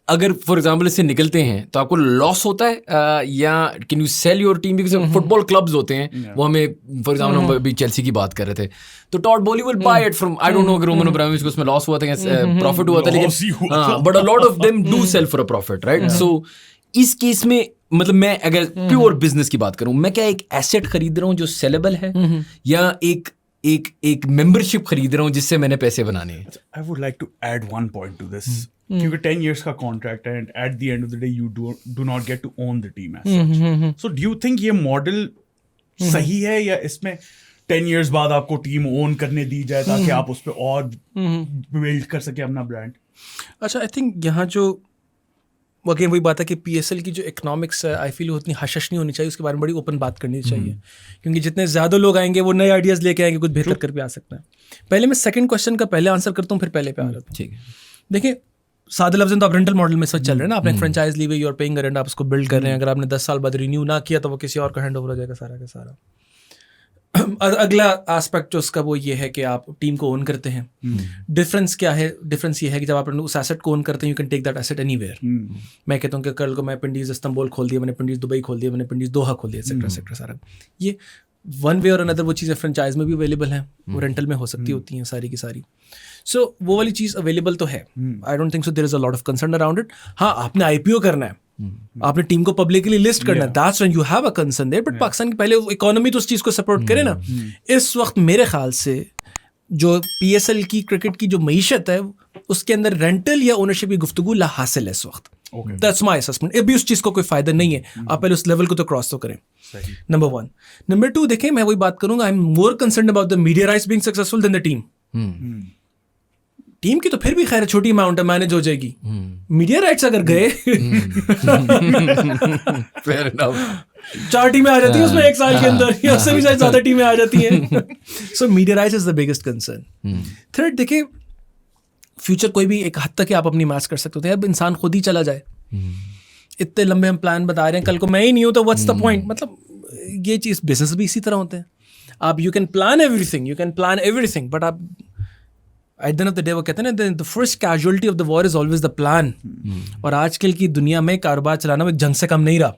अगर फॉर एग्जाम्पल इससे निकलते हैं तो आपको लॉस होता है या can you sell your team? Because football clubs होते हैं वो हमें, फॉर एग्जाम्पल हम अभी चेल्सी की बात कर रहे थे तो Todd Boehly will buy it from, I don't know अगर रोमन अब्रामोविच को उसमें लॉस हुआ था या प्रॉफिट हुआ था, लेकिन but a lot of them do sell for a profit, right? So इस केस में मतलब मैं अगर प्योर बिजनेस की बात करूं, मैं क्या एक एसेट खरीद रहा हूं जो सेलेबल है या एक मेंबरशिप खरीद रहा हूं जिससे मैंने पैसे बनाने हैं? I would like to add one point to this, क्योंकि 10 years का कॉन्ट्रैक्ट है and at the end of the day you do not get to own the team as such. So do you think ये मॉडल सही है या इसमें 10 years बाद आपको टीम ओन करने दी जाए ताकि आप उस पर और बिल्ड कर सके अपना ब्रांड? अच्छा, आई थिंक यहाँ जो अगेन वही बात है कि PSL की जो इकोनॉमिक्स है, आई फील उतनी हशश नहीं होनी चाहिए, उसके बारे में बड़ी ओपन बात करनी चाहिए, क्योंकि जितने ज़्यादा लोग आएंगे वो नए आइडियाज़ लेके आएंगे, कुछ बेहतर कर भी आ सकता है। पहले मैं सेकंड क्वेश्चन का पहले आंसर करता हूँ, फिर पहले पे आ रहा हूँ। ठीक है। देखिए सादे लफ्ज़ तो आप रेंटल मॉडल में सब चल रहे हैं ना, आपने फ्रेंचाइज ली हुई और पेइंग रेंट, आप उसको बिल्ड कर रहे हैं। अगर आपने 10 साल बाद रिन्यू ना किया तो वो किसी और का हैंड ओवर हो जाएगा सारा का सारा। अगला एस्पेक्ट जो उसका वो ये है कि आप टीम को ओन करते हैं। डिफरेंस क्या है? डिफरेंस ये है कि जब आप उस एसेट को ओन करते हैं, you can take that asset anywhere. मैं कहता हूँ कि कल को मैं पिंडीज इस्तांबुल खोल दिया, मैंने पिंडीज दुबई खोल दिया, मैंने पिंडीज दोहा खोल दिया, एक्सेट्रा सारा। ये वन वे और अनदर वो चीज़ें फ्रेंचाइज में भी अवेलेबल हैं, वो रेंटल में हो सकती होती हैं सारी की सारी। सो वो वाली चीज़ अवेलेबल तो है। I don't think so there is a lot of concern around it. हाँ, आपने आईपीओ करना है, आपने टीम को पब्लिकली लिस्ट करना है, that's when you have a concern there. But Pakistan की पहले इकोनॉमी तो उस चीज़ को सपोर्ट करे ना। इस वक्त मेरे ख्याल से जो पीएसएल की क्रिकेट की जो मईशत है उसके अंदर रेंटल या ओनरशिप की गुफ्तगू ला हासिल है इस वक्त। That's my assessment. अभी उस चीज़ को कोई फायदा नहीं है, आप पहले उस लेवल को तो क्रॉस तो करें। नंबर 1। नंबर 2, देखें मैं वही बात करूंगा, I am more concern about the media rights being successful then the team. Team की तो फिर भी खैर छोटी अमाउंट है, मैनेज हो जाएगी। मीडिया राइट्स अगर गए Fair enough. 4 टीमें आ जाती हैं उसमें 1 साल के अंदर, या उससे भी शायद ज़्यादा टीमें आ जाती हैं। So media rights is the biggest concern. Third, देखिए फ्यूचर कोई भी एक हद तक आप अपनी मैच कर सकते हो। अब इंसान खुद ही चला जाए, इतने लंबे हम प्लान बता रहे हैं, कल को मैं ही नहीं हूँ तो व्हाट्स द पॉइंट। मतलब ये चीज़ बिजनेस भी इसी तरह होते हैं। आप you can plan everything, but आप at the end of the day वो कहते हैं ना, the first casualty of the war is always the plan. और आजकल की दुनिया में कारोबार चलाना वो एक जंग से कम नहीं रहा।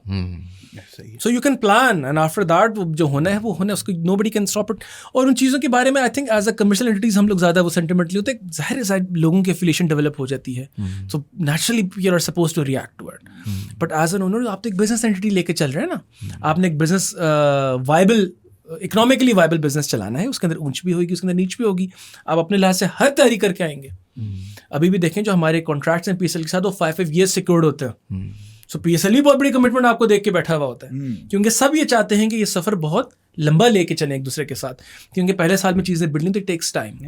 So you can plan and after that जो होना है वो होना है, उसको नोबडी कैन स्टॉप इट। और उन चीज़ों के बारे में I think as a commercial entities हम लोग ज़्यादा वो सेंटिमेंटली होते हैं, ज़ाहिर लोगों की एफिलिएशन डेवलप हो जाती है, so naturally you are suppose to react to it. But as an owner आप तो एक बिजनेस एंटिटी लेके चल रहे हैं ना, आपने एक business viable, economically viable business चलाना है, उसके अंदर ऊंच भी होगी, उसके अंदर नीच भी होगी, आप अपने लिहाज से हर तैयारी करके आएंगे। अभी भी देखें जो हमारे कॉन्ट्रैक्ट्स हैं पीएसएल के साथ, वो 5 ईयर्स सिक्योर्ड होते हैं। सो पीएसएल भी बहुत बड़ी कमिटमेंट आपको देख के बैठा हुआ होता है, क्योंकि सब ये चाहते हैं कि ये सफ़र बहुत लंबा लेके चलें एक दूसरे के साथ, क्योंकि पहले साल में चीज़ें बिल्डिंग तो टेक्स टाइम।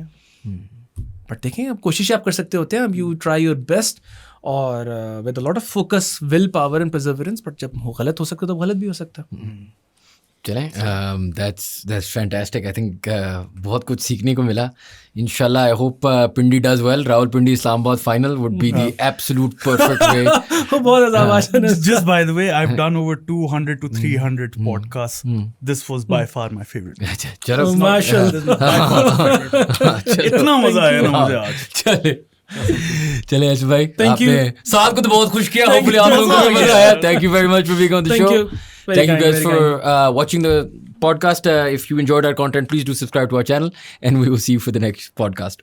बट देखें अब कोशिश आप कर सकते होते हैं, अब यू ट्राई योर बेस्ट और with a lot of focus, will power and Perseverance. But जब वो गलत हो सकता है तो गलत भी हो सकता है। चलें, दैट्स फैंटास्टिक। आई थिंक बहुत कुछ सीखने को मिला। इंशाल्लाह I hope Pindi does well. Rawalpindi Islamabad final would be the absolute perfect way. बहुत ज़्यादा भाषण है। Just by the way, I've done over 200 to 300 podcasts. This was by far my favorite. अच्छा, चलो माशाल्लाह, इतना मजा आया ना मुझे आज। चले यश भाई, Thank you. आपने साहब को तो बहुत खुश किया। Thank you. Hopefully आप लोगों को भी मजा आया। Thank you very much for being on the Thank show. you. Very Thank you kind, guys very for watching the podcast. If you enjoyed our content, please do subscribe to our channel, and we will see you for the next podcast.